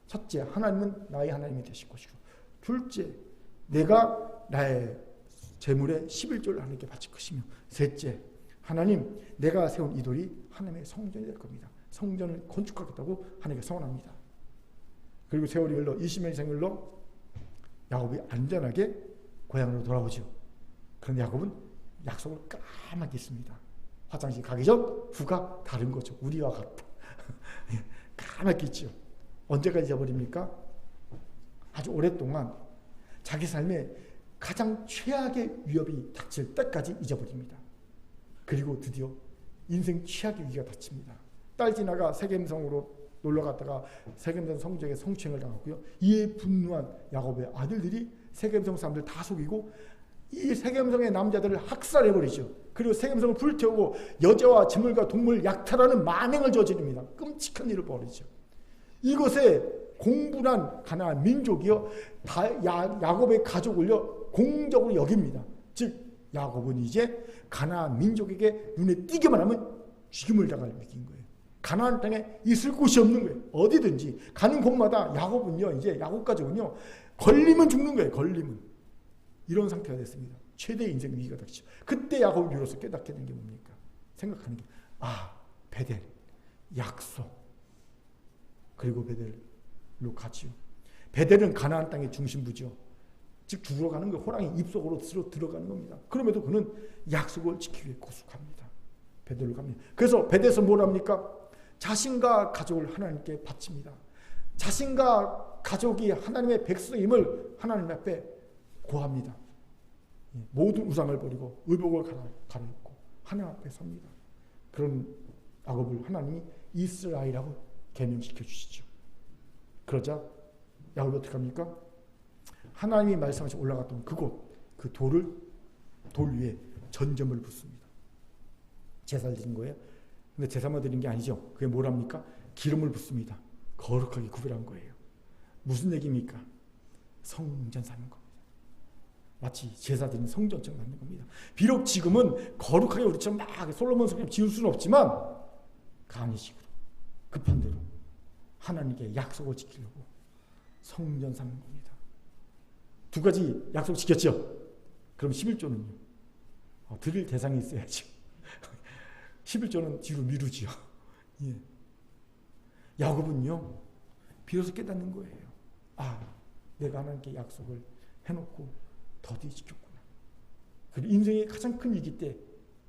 첫째, 하나님은 나의 하나님이 되실 것이고, 둘째, 내가 나의 재물의 11조를 하나님께 바칠 것이며, 셋째, 하나님, 내가 세운 이 돌이 하나님의 성전이 될 겁니다. 성전을 건축하겠다고 하나님께 선언합니다. 그리고 세월이 흘러 20년이 흘러 야곱이 안전하게 고향으로 돌아오죠. 그런데 야곱은 약속을 까맣게 있습니다. 화장실 가기 전 후가 다른 거죠. 우리와 같다. 까맣게 있죠. 언제까지 잊어버립니까? 아주 오랫동안 자기 삶에 가장 최악의 위협이 닥칠 때까지 잊어버립니다. 그리고 드디어 인생 최악의 위기가 닥칩니다. 딸 지나가 세겜성으로 놀러 갔다가 세겜성 성적에 성추행을 당하고요. 이에 분노한 야곱의 아들들이 세겜성 사람들 다 속이고 이 세겜성의 남자들을 학살해버리죠. 그리고 세겜성을 불태우고 여자와 재물과 동물 약탈하는 만행을 저지릅니다. 끔찍한 일을 벌이죠. 이것에 공분한 가나안 민족이요, 야곱의 가족을요 공적으로 여깁니다. 즉 야곱은 이제 가나안 민족에게 눈에 띄기만 하면 죽임을 당할 위기인 거예요. 가나안 땅에 있을 곳이 없는 거예요. 어디든지 가는 곳마다 야곱은요, 이제 야곱 가족은요, 걸리면 죽는 거예요. 걸리면. 이런 상태가 됐습니다. 최대의 인생 위기가 닥치죠. 그때 야곱이 비로소 깨닫게 된 게 뭡니까? 생각하는 게, 베델, 약속, 그리고 베델로 가지요. 베델은 가나안 땅의 중심부죠. 즉 죽으러 가는 거, 호랑이 입속으로 들어가는 겁니다. 그럼에도 그는 약속을 지키기 위해 고속합니다. 베델로 갑니다. 그래서 베델에서 뭘 합니까? 자신과 가족을 하나님께 바칩니다. 자신과 가족이 하나님의 백성임을 하나님 앞에 고합니다. 모든 우상을 버리고 의복을 갈아입고 하나님 앞에 섭니다. 그런 야곱을 하나님이 이스라엘이라고 개명시켜 주시죠. 그러자 야곱이 어떻게 합니까? 하나님이 말씀하시 올라갔던 그곳, 그 돌 위에 전점을 붓습니다. 제사를 드린 거예요. 근데 제사만 드린 게 아니죠. 그게 뭐랍니까? 기름을 붓습니다. 거룩하게 구별한 거예요. 무슨 얘기입니까? 성전 삼는 겁니다. 마치 제사 드린 성전처럼 만든 겁니다. 비록 지금은 거룩하게 우리처럼 막 솔로몬 성전 지을 수는 없지만 간이식으로 급한 대로 하나님께 약속을 지키려고 성전 삼는 겁니다. 두 가지 약속 지켰죠? 그럼 11조는요? 드릴 대상이 있어야죠. 11조는 뒤로 미루지요. 예. 야곱은요, 비로소 깨닫는 거예요. 내가 하나님께 약속을 해놓고 더디 지켰구나. 그리고 인생의 가장 큰 위기 때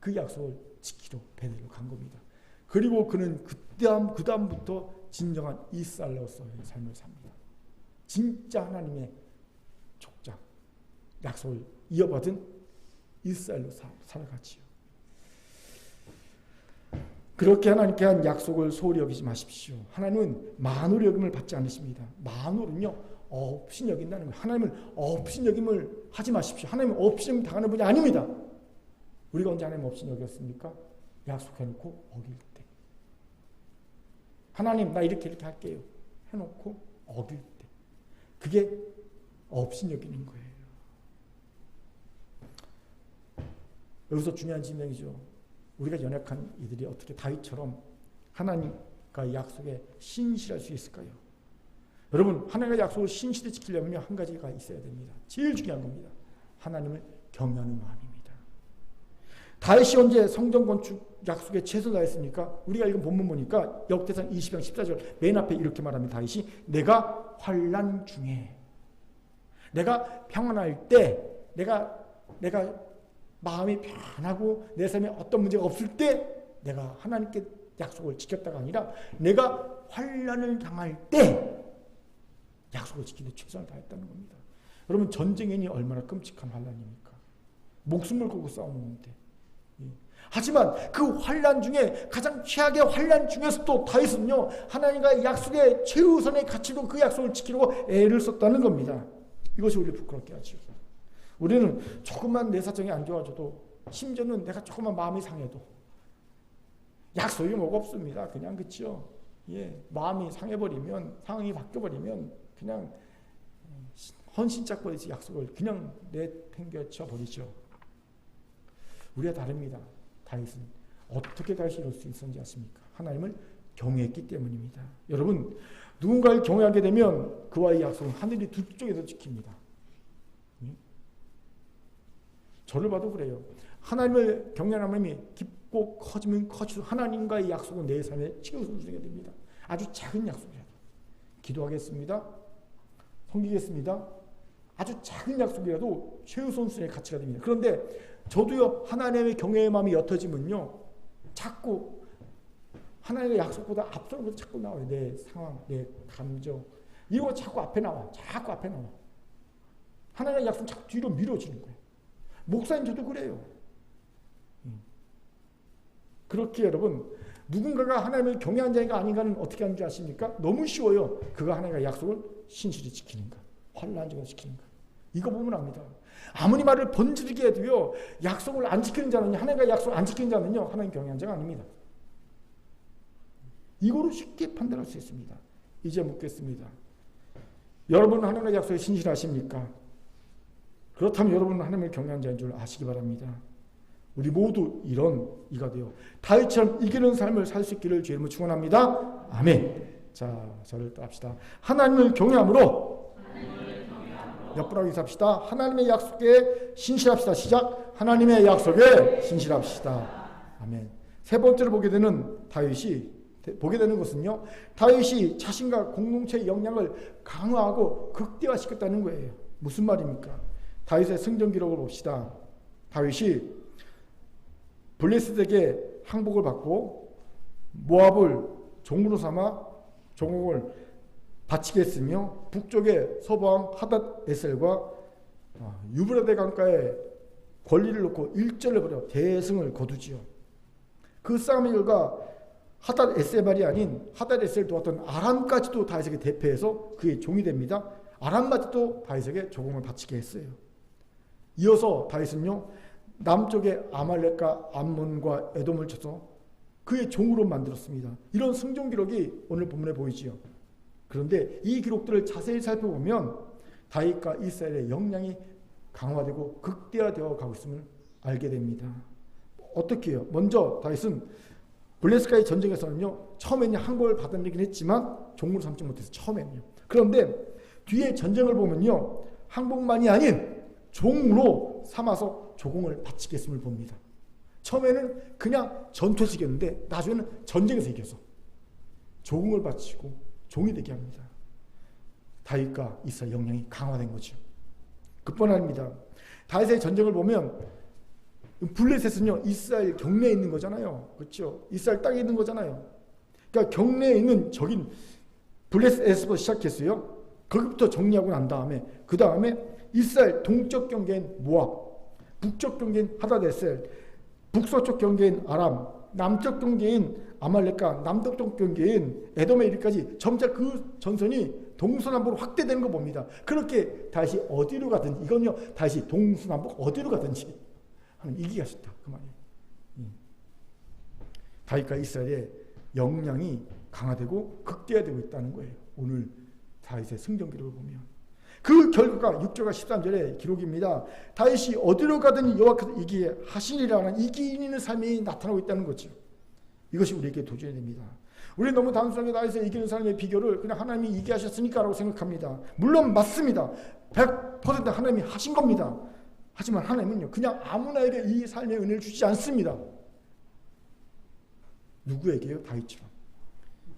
그 약속을 지키러 베델로 간 겁니다. 그리고 그는 그 다음부터 진정한 이스라엘로서의 삶을 삽니다. 진짜 하나님의 족장, 약속을 이어받은 이스라엘로 살아가지요. 그렇게 하나님께 한 약속을 소홀히 여기지 마십시오. 하나님은 만홀히 여김을 받지 않으십니다. 만홀은요, 없인 여긴다는 거예요. 하나님을 없인 여김을 하지 마십시오. 하나님은 없인 여김 당하는 분이 아닙니다. 우리가 언제 하나님 없인 여겼습니까? 약속해놓고 어길 때. 하나님 나 이렇게 할게요 해놓고 어길 때. 그게 없인 여기는 거예요. 여기서 중요한 지명이죠. 우리가 연약한 이들이 어떻게 다윗처럼 하나님과 약속에 신실할 수 있을까요? 여러분, 하나님의 약속을 신실히 지키려면 한 가지가 있어야 됩니다. 제일 중요한 겁니다. 하나님을 경외하는 마음입니다. 다윗이 언제 성전 건축 약속에 최선을 다했습니까? 우리가 읽은 본문 보니까 역대상 20장 14절 맨 앞에 이렇게 말합니다. 다윗이 내가 환난 중에, 내가 평안할 때, 내가 마음이 편하고 내 삶에 어떤 문제가 없을 때 내가 하나님께 약속을 지켰다가 아니라 내가 환난을 당할 때 약속을 지키는 최선을 다했다는 겁니다. 여러분, 전쟁이 얼마나 끔찍한 환난입니까? 목숨을 걸고 싸우는데. 하지만 그 환난 중에 가장 최악의 환난 중에서도 다윗은요, 하나님과의 약속의 최우선의 가치로 그 약속을 지키려고 애를 썼다는 겁니다. 이것이 우리를 부끄럽게 하죠. 우리는 조금만 내 사정이 안 좋아져도, 심지어는 내가 조금만 마음이 상해도 약속이 뭐가 없습니다. 그냥, 그렇죠? 예, 마음이 상해버리면, 상황이 바뀌어버리면 그냥 헌신짝거리지 약속을 그냥 내팽개쳐 버리죠. 우리가 다릅니다. 다윗은 어떻게 다윗이 이럴 수 있었는지 아십니까? 하나님을 경외했기 때문입니다. 여러분, 누군가를 경외하게 되면 그와의 약속은 하늘이 두 쪽에서 지킵니다. 저를 봐도 그래요. 하나님을 경외하는 마음이 깊고 커지면 커질수록 하나님과의 약속은 내 삶에 최우선순위가 됩니다. 아주 작은 약속이라도 기도하겠습니다. 섬기겠습니다. 아주 작은 약속이라도 최우선순위의 가치가 됩니다. 그런데 저도요, 하나님의 경외의 마음이 옅어지면요, 자꾸 하나님의 약속보다 앞서는 것도 자꾸 나와요. 내 상황, 내 감정, 이런 거 자꾸 앞에 나와. 자꾸 앞에 나와. 하나님의 약속 자꾸 뒤로 밀어지는 거예요. 목사님 저도 그래요. 그렇게 여러분, 누군가가 하나님을 경외한 자인가 아닌가는 어떻게 하는 줄 아십니까? 너무 쉬워요. 그가 하나님의 약속을 신실히 지키는가, 환난 중에 지키는가. 이거 보면 압니다. 아무리 말을 번지르게 해도요, 약속을 안 지키는 자는요, 하나님과 약속을 안 지키는 자는요, 하나님 경외한 자가 아닙니다. 이거로 쉽게 판단할 수 있습니다. 이제 묻겠습니다. 여러분은 하나님의 약속에 신실하십니까? 그렇다면 여러분은 하나님을 경외한 자인 줄 아시기 바랍니다. 우리 모두 이런 이가 되어 다윗처럼 이기는 삶을 살 수 있기를 주의 이름으로 축원합니다. 아멘. 자, 저를 따라합시다. 하나님을 경외함으로 옆분하고 인사합시다. 하나님의 약속에 신실합시다. 시작. 하나님의 약속에 신실합시다. 아멘. 세 번째로 보게 되는 것은요, 다윗이 자신과 공동체의 역량을 강화하고 극대화시켰다는 거예요. 무슨 말입니까? 다윗의 성전 기록을 봅시다. 다윗이 블레셋에게 항복을 받고 모압을 종으로 삼아 종국을 바치게 했으며 북쪽에 서방 하닷 에셀과 유브라데 강가에 권리를 놓고 일절을 벌여 대승을 거두지요. 그 싸움의 결과 하닷 에셀발이 아닌 하닷 에셀을 도왔던 아람까지도 다윗에게 대패해서 그의 종이 됩니다. 아람까지도 다윗에게 조공을 바치게 했어요. 이어서 다윗은요, 남쪽에 아말렉과 암몬과 에돔을 쳐서 그의 종으로 만들었습니다. 이런 승전 기록이 오늘 본문에 보이지요. 그런데 이 기록들을 자세히 살펴보면 다윗과 이스라엘의 역량이 강화되고 극대화되어 가고 있음을 알게 됩니다. 어떻게 해요? 먼저 다윗은 블레셋과의 전쟁에서는요, 처음에는 항복을 받아내긴 했지만 종으로 삼지 못해서 처음에는요. 그런데 뒤에 전쟁을 보면요, 항복만이 아닌 종으로 삼아서 조공을 바치게 했음을 봅니다. 처음에는 그냥 전투에서 이겼는데 나중에는 전쟁에서 이겨서 조공을 바치고 종이 되게 합니다. 다윗과 이스라엘 역량이 강화된 거죠. 그뿐 아닙니다. 다윗의 전쟁을 보면 블레셋은요, 이스라엘 경내에 있는 거잖아요. 그렇죠? 이스라엘 땅에 있는 거잖아요. 그러니까 경내에 있는 적인 블레셋에서부터 시작했어요. 거기부터 정리하고 난 다음에 그 다음에 이스라엘 동쪽 경계인 모압, 북쪽 경계인 하닷에셀, 북서쪽 경계인 아람, 남쪽 경계인 아말렉과 남동쪽 경계인 에돔에 이르기까지 점차 그 전선이 동서남북으로 확대되는 거 봅니다. 그렇게 다시 어디로 가든지, 이건요, 다시 동서남북 어디로 가든지 하나님 이기게 하셨다, 그 말이에요. 다윗과 이스라엘의 역량이 강화되고 극대화되고 있다는 거예요. 오늘 다윗의 승전 기록을 보면 그 결과가 6절과 13절의 기록입니다. 다윗이 어디로 가든 여호와께서 이기게 하시리라는 이기는 삶이 나타나고 있다는 거죠. 이것이 우리에게 도전이 됩니다. 우리는 너무 단순하게 다윗의 이기는 삶의 비결을 그냥 하나님이 이기게 하셨으니까 라고 생각합니다. 물론 맞습니다. 100% 하나님이 하신 겁니다. 하지만 하나님은요, 그냥 아무나에게 이 삶의 은혜를 주지 않습니다. 누구에게요? 다윗처럼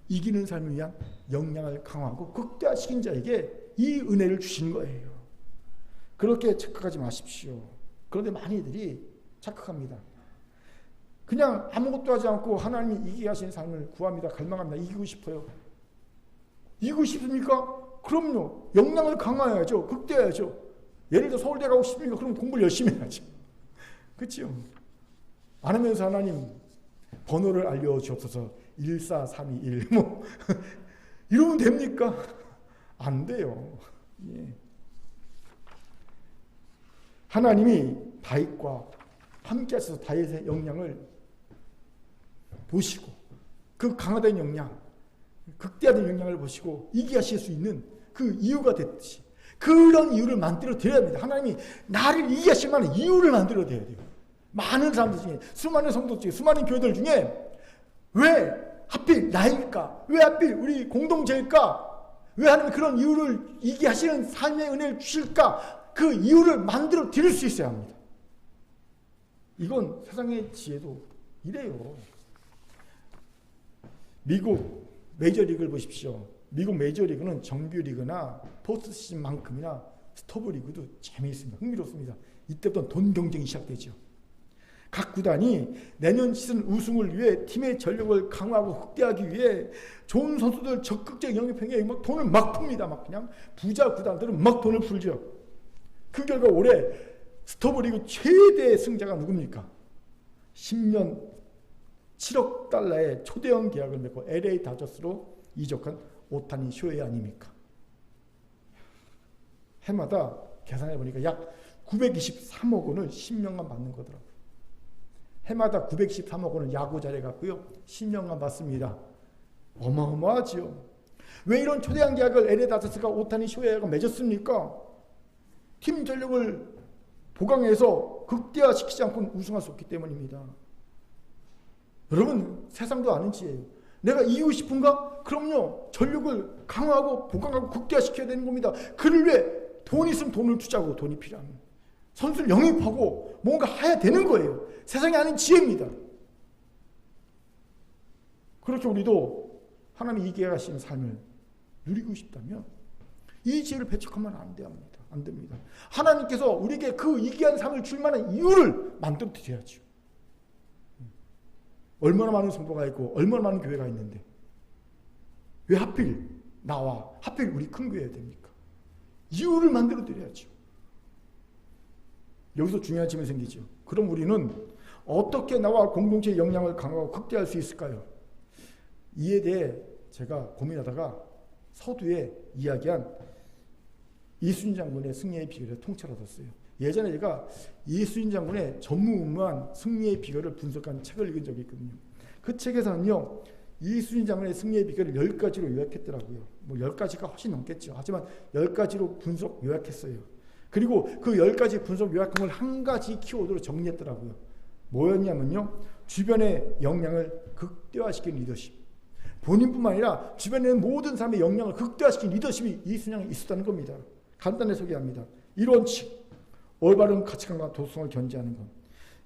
이기는 삶을 위한 역량을 강화하고 극대화시킨 자에게 이 은혜를 주신 거예요. 그렇게 착각하지 마십시오. 그런데 많이들이 착각합니다. 그냥 아무것도 하지 않고 하나님이 이기게 하시는 삶을 구합니다. 갈망합니다. 이기고 싶어요. 이기고 싶습니까? 그럼요. 역량을 강화해야죠. 극대화해야죠. 예를 들어 서울대 가고 싶습니까? 그럼 공부를 열심히 해야죠. 그렇죠? 안 하면서 하나님 번호를 알려주옵소서 14321 뭐 이러면 됩니까? 안 돼요. 예. 하나님이 다윗과 함께 하셔서 다윗의 역량을 보시고 그 강화된 역량, 극대화된 역량을 보시고 이기게 하실 수 있는 그 이유가 됐듯이 그런 이유를 만들어 드려야 합니다. 하나님이 나를 이기게 하실 만한 이유를 만들어 드려야 돼요. 많은 사람들 중에, 수많은 성도 중에, 수많은 교회들 중에 왜 하필 나일까? 왜 하필 우리 공동체일까? 왜 하나님 그런 이유를 이기게 하시는 삶의 은혜를 주실까? 그 이유를 만들어 드릴 수 있어야 합니다. 이건 세상의 지혜도 이래요. 미국 메이저리그를 보십시오. 미국 메이저리그는 정규리그나 포스트시즌만큼이나 스토브리그도 재미있습니다. 흥미롭습니다. 이때부터 돈 경쟁이 시작되죠. 각 구단이 내년 시즌 우승을 위해 팀의 전력을 강화하고 극대화하기 위해 좋은 선수들 적극적 영입행위에 막 돈을 막 풉니다. 막 그냥 부자 구단들은 막 돈을 풀죠. 그 결과 올해 스토브리그 최대 승자가 누굽니까? 10년 7억 달러의 초대형 계약을 맺고 LA 다저스로 이적한 오타니 쇼헤이 아닙니까? 해마다 계산해 보니까 약 923억 원을 10년간 받는 거더라고요. 해마다 913억 원을 야구 잘해 갖고요 10년간 받습니다. 어마어마하지요. 왜 이런 초대형 계약을 LA 다저스가 오타니 쇼헤이가 맺었습니까? 팀 전력을 보강해서 극대화시키지 않고는 우승할 수 없기 때문입니다. 여러분 세상도 아는 지혜예요. 내가 이기고 싶은가? 그럼요. 전력을 강화하고 보강하고 극대화시켜야 되는 겁니다. 그를 위해 돈 있으면 돈을 투자하고 돈이 필요합니다. 선수를 영입하고 뭔가 해야 되는 거예요. 세상에 아는 지혜입니다. 그렇게 우리도 하나님이 이기게 하시는 삶을 누리고 싶다면 이 지혜를 배척하면 안 됩니다. 하나님께서 우리에게 그 이기한 삶을 줄 만한 이유를 만들어 드려야죠. 얼마나 많은 성도가 있고 얼마나 많은 교회가 있는데 왜 하필 나와 하필 우리 큰 교회야 됩니까? 이유를 만들어 드려야죠. 여기서 중요한 질문이 생기죠. 그럼 우리는 어떻게 나와 공동체의 역량을 강화하고 극대화할 수 있을까요? 이에 대해 제가 고민하다가 서두에 이야기한 이순신 장군의 승리의 비결을 통째로 얻었어요. 예전에 제가 이순신 장군의 전무후무한 승리의 비결을 분석한 책을 읽은 적이 있거든요. 그 책에서는요, 이순신 장군의 승리의 비결을 10가지로 요약했더라고요. 뭐 10가지가 훨씬 넘겠죠. 하지만 10가지로 분석 요약했어요. 그리고 그 10가지 분석 요약한 걸 한 가지 키워드로 정리했더라고요. 뭐였냐면요, 주변의 역량을 극대화시킨 리더십. 본인뿐만 아니라 주변에 있는 모든 사람의 역량을 극대화시킨 리더십이 이순신 장군에 있었다는 겁니다. 간단히 소개합니다. 1원칙, 올바른 가치관과 도덕성을 견지하는 것.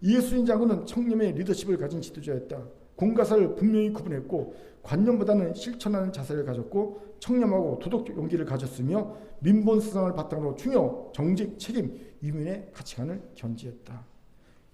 이순신 장군은 청렴의 리더십을 가진 지도자였다. 공과사를 분명히 구분했고 관념보다는 실천하는 자세를 가졌고 청렴하고 도덕적 용기를 가졌으며 민본 수상을 바탕으로 중요, 정직, 책임, 유민의 가치관을 견지했다.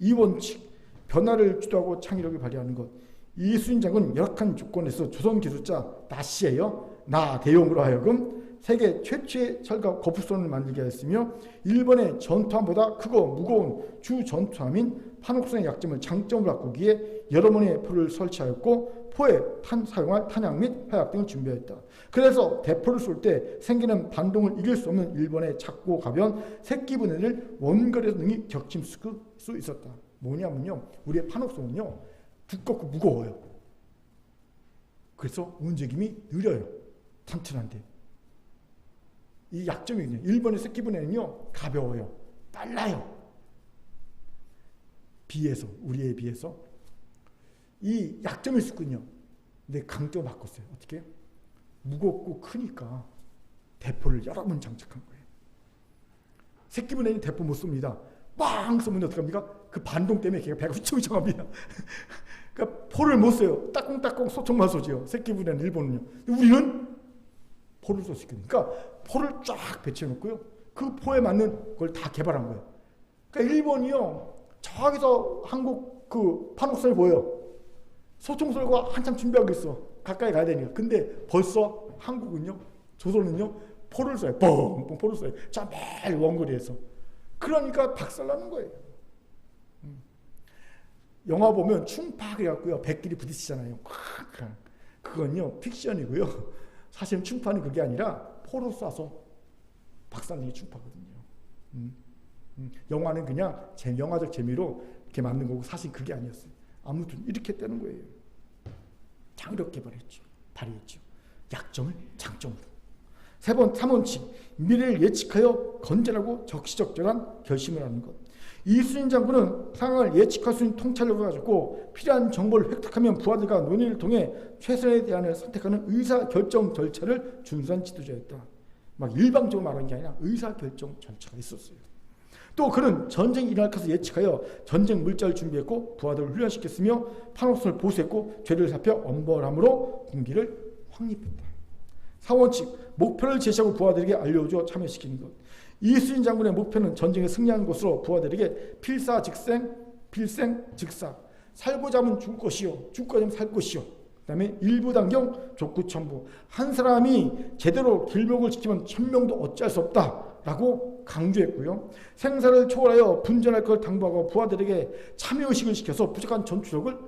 2원칙, 변화를 주도하고 창의력을 발휘하는 것. 이순신 장군은 열악한 조건에서 조선 기술자 나시예요. 나 대용으로 하여금 세계 최초의 철과 거푸선을 만들게 하였으며 일본의 전투함보다 크고 무거운 주 전투함인 판옥선의 약점을 장점으로 바꾸기에 여러 번의 포를 설치하였고 포에 사용할 탄약 및 화약 등을 준비했다. 그래서 대포를 쏠 때 생기는 반동을 이길 수 없는 일본의 작고 가벼운 새끼 분해를 원거리에서 능히 격침시킬 수 있었다. 뭐냐면요, 우리의 판옥선은요 두껍고 무거워요. 그래서 움직임이 느려요. 튼튼한데 이 약점이거든요. 일본의 새끼 분해는요 가벼워요. 빨라요. 우리에 비해서 이 약점이 있었군요. 근데 강점을 바꿨어요. 어떻게? 무겁고 크니까 대포를 여러 번 장착한 거예요. 새끼 분해는 대포 못 쏩니다. 빵 쏘면 어떡합니까? 그 반동 때문에 걔가 배가 휘청휘청합니다. 그러니까 포를 못 쏘요. 따꽁따꽁 소총만 쏘죠. 새끼 분해는 일본은요. 근데 우리는 포를 쏠 수 있거든요. 그러니까 포를 쫙 배치해 놓고요. 그 포에 맞는 걸 다 개발한 거예요. 그러니까 일본이요. 저기서 한국 그 판옥선이 보여. 소총 쏠고 한참 준비하고 있어. 가까이 가야 되니까. 근데 벌써 한국은요, 조선은요, 포를 쏴요. 뻥뻥 포를 쏴요. 저 매일 원거리에서. 그러니까 박살나는 거예요. 영화 보면 충파 그래갖고요, 백끼리 부딪히잖아요. 그건요, 픽션이고요. 사실 충파는 그게 아니라 포로 쏴서 박살내기 충파거든요. 영화는 그냥 영화적 재미로 이렇게 만든 거고 사실 그게 아니었어요. 아무튼 이렇게 되는 거예요. 창의력 발휘했죠. 약점을 장점으로. 3원칙, 미래를 예측하여 건전하고 적시적절한 결심을 하는 것. 이순신 장군은 상황을 예측할 수 있는 통찰력을 가졌고 필요한 정보를 획득하면 부하들과 논의를 통해 최선의 대안을 선택하는 의사결정 절차를 준수한 지도자였다. 막 일방적으로 말하는 게 아니라 의사결정 절차가 있었어요. 또 그는 전쟁이 일어날 것을 예측하여 전쟁 물자를 준비했고 부하들을 훈련시켰으며 판옥선을 보수했고 죄를 살펴 엄벌함으로 군기를 확립했다. 4원칙, 목표를 제시하고 부하들에게 알려줘 참여시키는 것. 이순신 장군의 목표는 전쟁에 승리하는 것으로 부하들에게 필사즉생, 필생즉사. 살고자 하면 죽을 것이요, 죽고자 하면 살 것이요. 그 다음에 일부당경, 족구천부. 한 사람이 제대로 길목을 지키면 천명도 어찌할 수 없다라고 강조했고요. 생사를 초월하여 분전할 걸 당부하고 부하들에게 참여의식을 시켜서 부족한 전투력을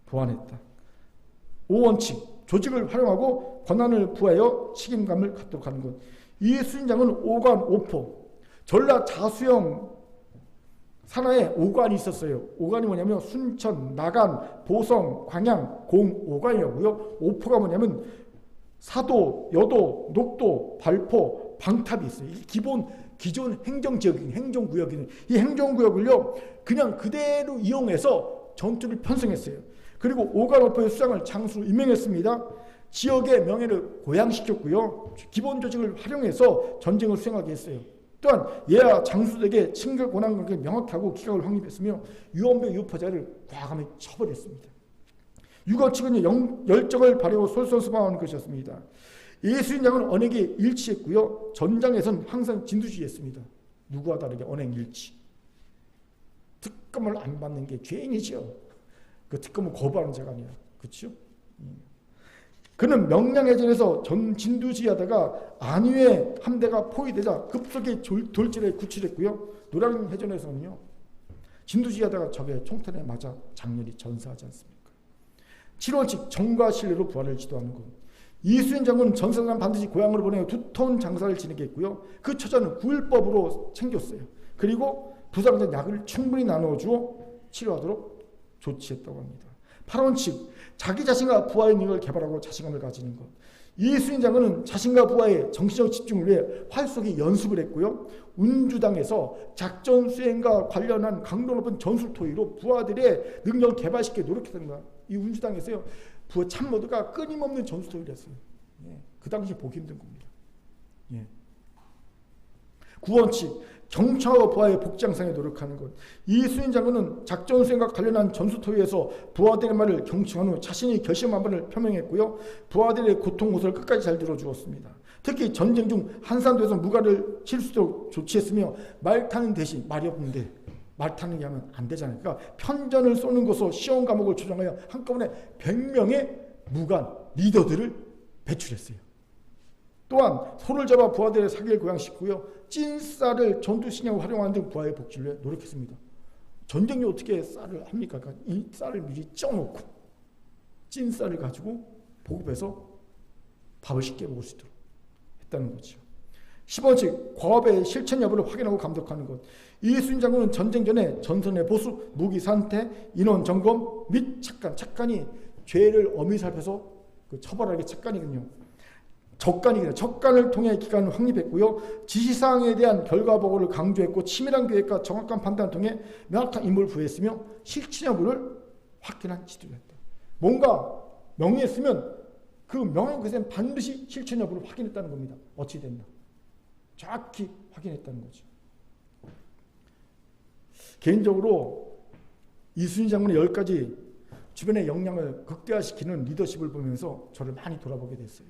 보완했다. 5원칙, 조직을 활용하고 권한을 부여하여 책임감을 갖도록 하는 것. 이순신 장군은 오관 오포, 전라 자수형 산하에 5관이 있었어요. 5관이 뭐냐면 순천, 나간, 보성, 광양, 공 5관이라고요. 5포가 뭐냐면 사도, 여도, 녹도, 발포, 방탑이 있어요. 기존 행정구역이는 이 행정구역을요 그냥 그대로 이용해서 전투를 편성했어요. 그리고 5관 5포의 수장을 장수로 임명했습니다. 지역의 명예를 고양시켰고요. 기본 조직을 활용해서 전쟁을 수행하게 했어요. 또한 예하 장수들에게 층급 권한관계를 명확히 하고 기각을 확립했으며 유언병 유포자를 과감히 처벌했습니다. 유거측은 열정을 발휘하고 솔선수범하는 것이었습니다. 예수인장은 언행에 일치했고요. 전장에서는 항상 진두지휘했습니다. 누구와 다르게 언행일치. 특검을 안 받는 게 죄인이죠. 그 특검을 거부하는 자가 아니라. 그렇죠? 그는 명량해전에서 진두지휘하다가 안위의 함대가 포위되자 급속히 돌진에 구출했고요. 노량해전에서는요. 진두지휘하다가 적의 총탄에 맞아 장렬히 전사하지 않습니까? 7원칙 정과 신뢰로 부활을 지도하는 것. 이수인 장군은 전사는 반드시 고향으로 보내어 두터운 장사를 지내게 했고요. 그 처자는 구일법으로 챙겼어요. 그리고 부상자 약을 충분히 나누어주어 치료하도록 조치했다고 합니다. 8원칙 자기 자신과 부하의 능력을 개발하고 자신감을 가지는 것. 이수인 장군은 자신과 부하의 정신적 집중을 위해 활쏘기 연습을 했고요. 운주당에서 작전 수행과 관련한 강도 높은 전술 토의로 부하들의 능력을 개발시켜 노력했던 거야. 이 운주당에서요. 부하 참모두가 끊임없는 전술 토의를 했어요. 예. 그 당시 보기 힘든 겁니다. 예. 9원칙 경차와 부하의 복장상에 노력하는 것. 이수인 장군은 작전 수행과 관련한 전술 토의에서 부하들의 말을 경청한 후 자신이 결심한 바를 표명했고요. 부하들의 고통 호소를 끝까지 잘 들어주었습니다. 특히 전쟁 중 한산도에서 무가를 칠 수 있도록 조치했으며 말 타는 대신 말이 없는데 말 타는 게 하면 안 되잖아요. 그러니까 편전을 쏘는 것으로 시험 과목을 조정하여 한꺼번에 100명의 무관 리더들을 배출했어요. 또한 소를 잡아 부하들의 사기를 고양시키고요. 찐쌀을 전투 식량으로 활용하는 등 부하의 복지를 위해 노력했습니다. 전쟁이 어떻게 쌀을 합니까? 그러니까 이 쌀을 미리 쪄놓고 찐쌀을 가지고 보급해서 밥을 쉽게 먹을 수 있도록 했다는 거죠. 10원칙 과업의 실천 여부를 확인하고 감독하는 것. 이수인 장군은 전쟁 전에 전선의 보수, 무기 상태, 인원 점검 및 착관이 죄를 엄히 살펴서 처벌하기 착관이거든요. 적관을 통해 기간을 확립했고요. 지시사항에 대한 결과 보고를 강조했고 치밀한 계획과 정확한 판단을 통해 명확한 임무를 부여했으며 실천 여부를 확인한 지도를 했다. 뭔가 명령했으면 그 명령 것에는 반드시 실천 여부를 확인했다는 겁니다. 어찌 됐나. 정확히 확인했다는 거죠. 개인적으로 이순신 장군의 10가지 주변의 역량을 극대화시키는 리더십을 보면서 저를 많이 돌아보게 됐어요.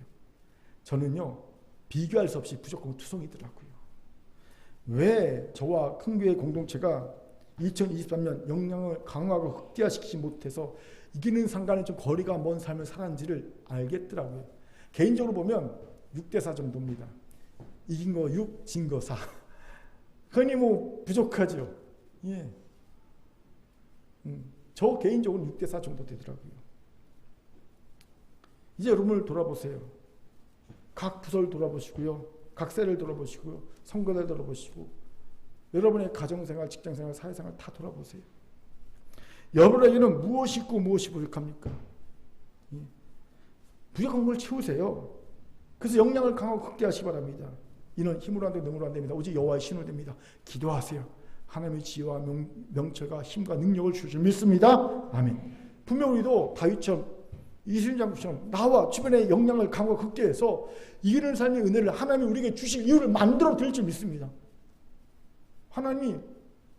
저는요 비교할 수 없이 부족하고 투성이더라고요. 왜 저와 큰 교회 공동체가 2023년 역량을 강화하고 극대화시키지 못해서 이기는 상관에 좀 거리가 먼 삶을 살았는지를 알겠더라고요. 개인적으로 보면 6대4 정도입니다. 이긴 거 6, 진 거 4. 흔히 뭐 부족하죠. 예. 저 개인적으로 6대4 정도 되더라고요. 이제 여러분을 돌아보세요. 각 부서를 돌아보시고요. 각 세를 돌아보시고요. 선거를 돌아보시고 여러분의 가정생활, 직장생활, 사회생활 다 돌아보세요. 여러분에게는 무엇이 있고 무엇이 부족합니까? 예. 부족한 걸 채우세요. 그래서 역량을 강하고 극대화하시기 바랍니다. 이는 힘으로 안 되고 능으로 안 됩니다. 오직 여호와의 신으로 됩니다. 기도하세요. 하나님의 지혜와 명철과 힘과 능력을 주실 줄 믿습니다. 아멘. 분명 우리도 다윗처럼 이순신 장군처럼 나와 주변의 역량을 강하고 극대화해서 이기는 삶의 은혜를 하나님이 우리에게 주실 이유를 만들어 드릴 줄 믿습니다. 하나님이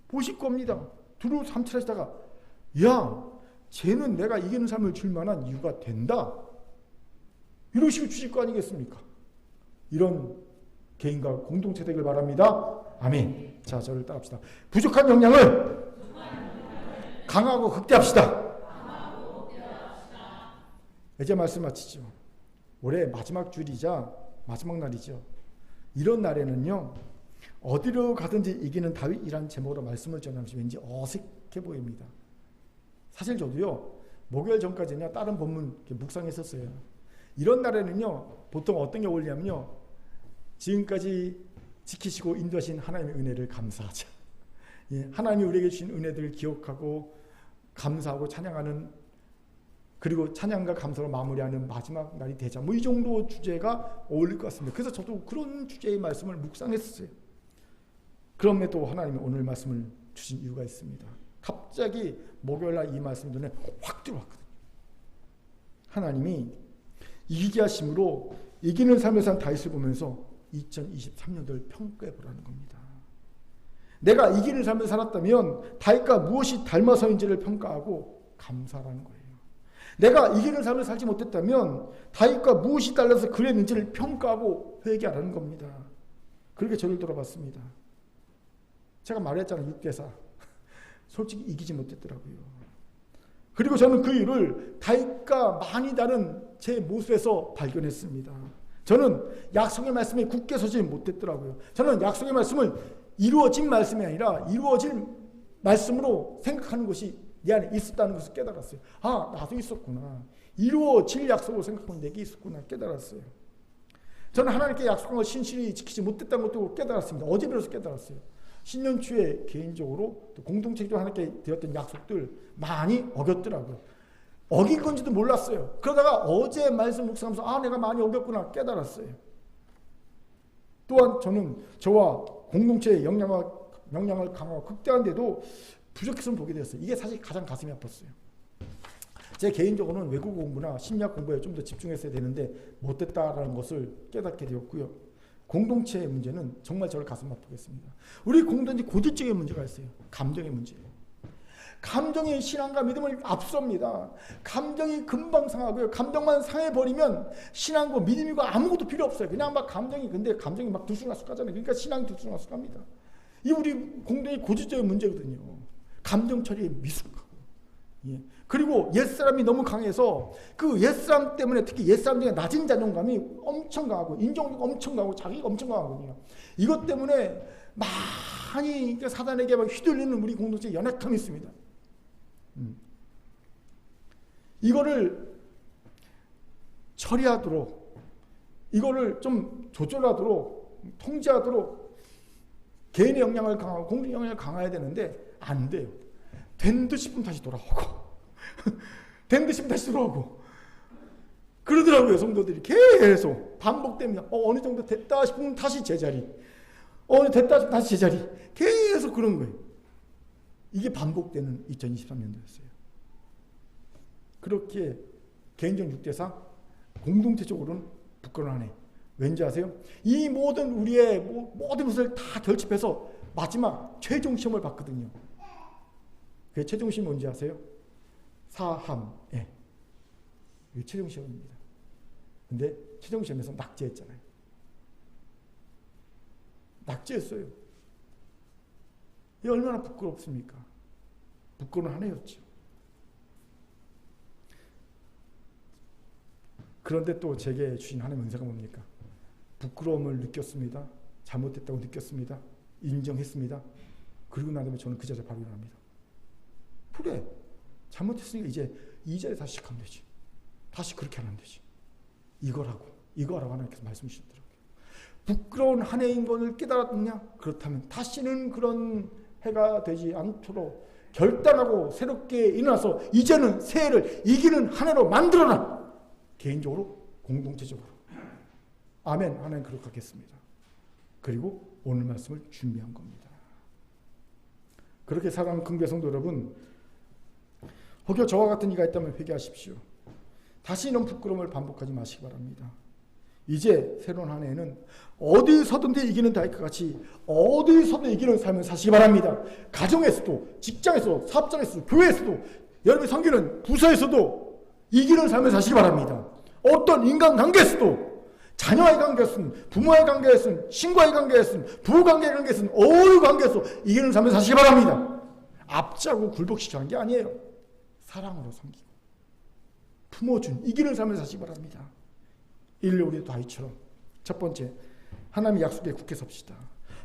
보실 겁니다. 두루 삼칠하시다가 야 쟤는 내가 이기는 삶을 줄 만한 이유가 된다. 이러시고 주실 거 아니겠습니까? 이런 개인과 공동체 되길 바랍니다. 아멘. 자, 저를 따라합시다. 부족한 역량을 강하고 극대합시다. 이제 말씀 마치죠. 올해 마지막 주일이자 마지막 날이죠. 이런 날에는요. 어디로 가든지 이기는 다윗이라는 제목으로 말씀을 전하면서 왠지 어색해 보입니다. 사실 저도요. 목요일 전까지는 다른 본문 묵상했었어요. 이런 날에는요. 보통 어떤 게 어울리냐면요. 지금까지 지키시고 인도하신 하나님의 은혜를 감사하자. 예, 하나님이 우리에게 주신 은혜들을 기억하고 감사하고 찬양하는, 그리고 찬양과 감사로 마무리하는 마지막 날이 되자. 이 정도 주제가 어울릴 것 같습니다. 그래서 저도 그런 주제의 말씀을 묵상했었어요. 그럼에도 하나님이 오늘 말씀을 주신 이유가 있습니다. 갑자기 목요일날 이 말씀이 눈에 확 들어왔거든요. 하나님이 이기게 하심으로 이기는 삶을 산 다윗을 보면서 2023년도를 평가해 보라는 겁니다. 내가 이기는 삶을 살았다면 다윗과 무엇이 닮아서인지를 평가하고 감사라는 거예요. 내가 이기는 삶을 살지 못했다면 다윗과 무엇이 달라서 그랬는지를 평가하고 회개하라는 겁니다. 그렇게 저를 돌아봤습니다. 제가 말했잖아요. 6대4. 솔직히 이기지 못했더라고요. 그리고 저는 그 이유를 다윗과 많이 다른 제 모습에서 발견했습니다. 저는 약속의 말씀에 굳게 서지 못했더라고요. 저는 약속의 말씀을 이루어진 말씀이 아니라 이루어질 말씀으로 생각하는 것이 내 안에 있었다는 것을 깨달았어요. 아, 나도 있었구나. 이루어질 약속으로 생각하는 내게 있었구나 깨달았어요. 저는 하나님께 약속한 걸 신실히 지키지 못했다는 것도 깨달았습니다. 어제 비로소 깨달았어요. 신년 초에 개인적으로 또 공동체적으로 하나님께 드렸던 약속들 많이 어겼더라고요. 어긴 건지도 몰랐어요. 그러다가 어제 말씀 묵상하면서 아, 내가 많이 어겼구나 깨달았어요. 또한 저는 저와 공동체의 영향을 강화하고 극대화한데도 부족했으면 보게 되었어요. 이게 사실 가장 가슴이 아팠어요. 제 개인적으로는 외국어 공부나 심리학 공부에 좀 더 집중했어야 되는데 못했다라는 것을 깨닫게 되었고요. 공동체의 문제는 정말 저를 가슴 아프게 했습니다. 우리 공동체 고질적인 문제가 있어요. 감정의 문제예요. 감정이 신앙과 믿음을 앞섭니다. 감정이 금방 상하고요. 감정만 상해버리면 신앙과 믿음이고 아무것도 필요 없어요. 그냥 막 근데 감정이 막 들쑥날쑥하잖아요. 그러니까 신앙이 들쑥날쑥합니다. 이 우리 공동체의 고질적인 문제거든요. 감정 처리에 미숙하고. 예. 그리고 옛사람이 너무 강해서 그 옛사람 때문에 특히 옛사람 중에 낮은 자존감이 엄청 강하고 인정력이 엄청 강하고 자기가 엄청 강하거든요. 이것 때문에 많이 사단에게 막 휘둘리는 우리 공동체에 연약함이 있습니다. 이거를 처리하도록, 이거를 좀 조절하도록, 통제하도록 개인의 역량을 강하고 공동의 역량을 강화해야 되는데 안 돼요. 된 듯 싶으면 다시 돌아오고 된 듯 싶으면 다시 돌아오고 그러더라고요. 성도들이 계속 반복됩니다. 어느 정도 됐다 싶으면 다시 제자리, 됐다 싶으면 다시 제자리, 계속 그런 거예요. 이게 반복되는 2023년도였어요. 그렇게 개인적 6대4, 공동체적으로는 부끄러운 한 해. 왠지 아세요? 이 모든 우리의 모든 것을 다 결집해서 마지막 최종 시험을 봤거든요. 그 최종 시험이 뭔지 아세요? 사함. 예. 이게 최종 시험입니다. 근데 최종 시험에서 낙제했잖아요. 낙제했어요. 이게 얼마나 부끄럽습니까? 부끄러운 한 해였죠. 그런데 또 제게 주신 하나님의 은사가 뭡니까? 부끄러움을 느꼈습니다. 잘못됐다고 느꼈습니다. 인정했습니다. 그리고 난 다음에 저는 그 자리에 바로 일어납니다. 그래, 잘못했으니까 이제 이 자리에 다시 시작하면 되지. 다시 그렇게 하면 되지. 이거라고 하나님께서 말씀 주시더라고요. 부끄러운 한 해인 것을 깨달았느냐? 그렇다면 다시는 그런 해가 되지 않도록 결단하고 새롭게 일어나서 이제는 새해를 이기는 한 해로 만들어라. 개인적으로, 공동체적으로. 아멘. 하나님 그렇게 하겠습니다. 그리고 오늘 말씀을 준비한 겁니다. 그렇게 사랑하는 긍휼의 성도 여러분, 혹여 저와 같은 이가 있다면 회개하십시오. 다시 이런 부끄러움을 반복하지 마시기 바랍니다. 이제 새로운 한 해에는 어디서든지 이기는 다윗과 같이 어디서든 이기는 삶을 사시기 바랍니다. 가정에서도, 직장에서도, 사업장에서도, 교회에서도, 여러분이 섬기는 부서에서도 이기는 삶을 사시기 바랍니다. 어떤 인간관계에서도, 자녀와의 관계에서든, 부모와의 관계에서든, 친구와의 관계에서든, 부부관계의 관계에서든, 어느 관계에서 이기는 삶을 사시기 바랍니다. 앞자고 굴복시키는 게 아니에요. 사랑으로 섬기고 품어준 이기는 삶을 사시기 바랍니다. 일로 우리 다윗처럼 첫 번째, 하나님의 약속에 굳게 섭시다.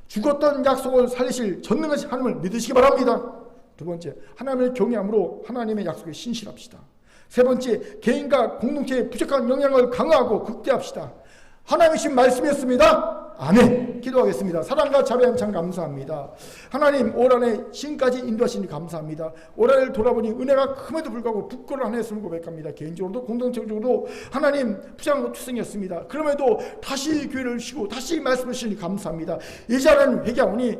죽었던 약속을 살리실 전능하신 하나님을 믿으시기 바랍니다. 두 번째, 하나님을 경외함으로 하나님의 약속에 신실합시다. 세 번째, 개인과 공동체의 부족한 영향을 강화하고 극대화합시다. 하나님의 신 말씀이었습니다. 아멘. 기도하겠습니다. 사랑과 자비한 참 감사합니다. 하나님, 올 한해 지금까지 인도하시니 감사합니다. 올 한해를 돌아보니 은혜가 큼에도 불구하고 부끄러운 한 해였음을 고백합니다. 개인적으로도 공동체적으로도 하나님 부정하고 투성이었습니다. 그럼에도 다시 교회를 쉬고 다시 말씀을 주시니 감사합니다. 이제는 회개하오니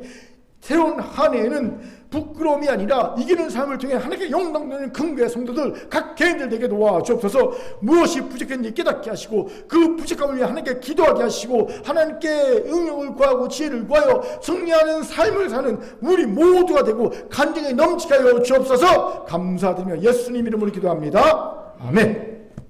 새로운 한 해에는 부끄러움이 아니라 이기는 삶을 통해 하나님께 영광되는 금교의 성도들 각 개인들 되게 도와주옵소서. 무엇이 부족했는지 깨닫게 하시고 그 부족함을 위해 하나님께 기도하게 하시고 하나님께 응용을 구하고 지혜를 구하여 승리하는 삶을 사는 우리 모두가 되고 간증이 넘치게 하여 주옵소서. 감사드리며 예수님 이름으로 기도합니다. 아멘.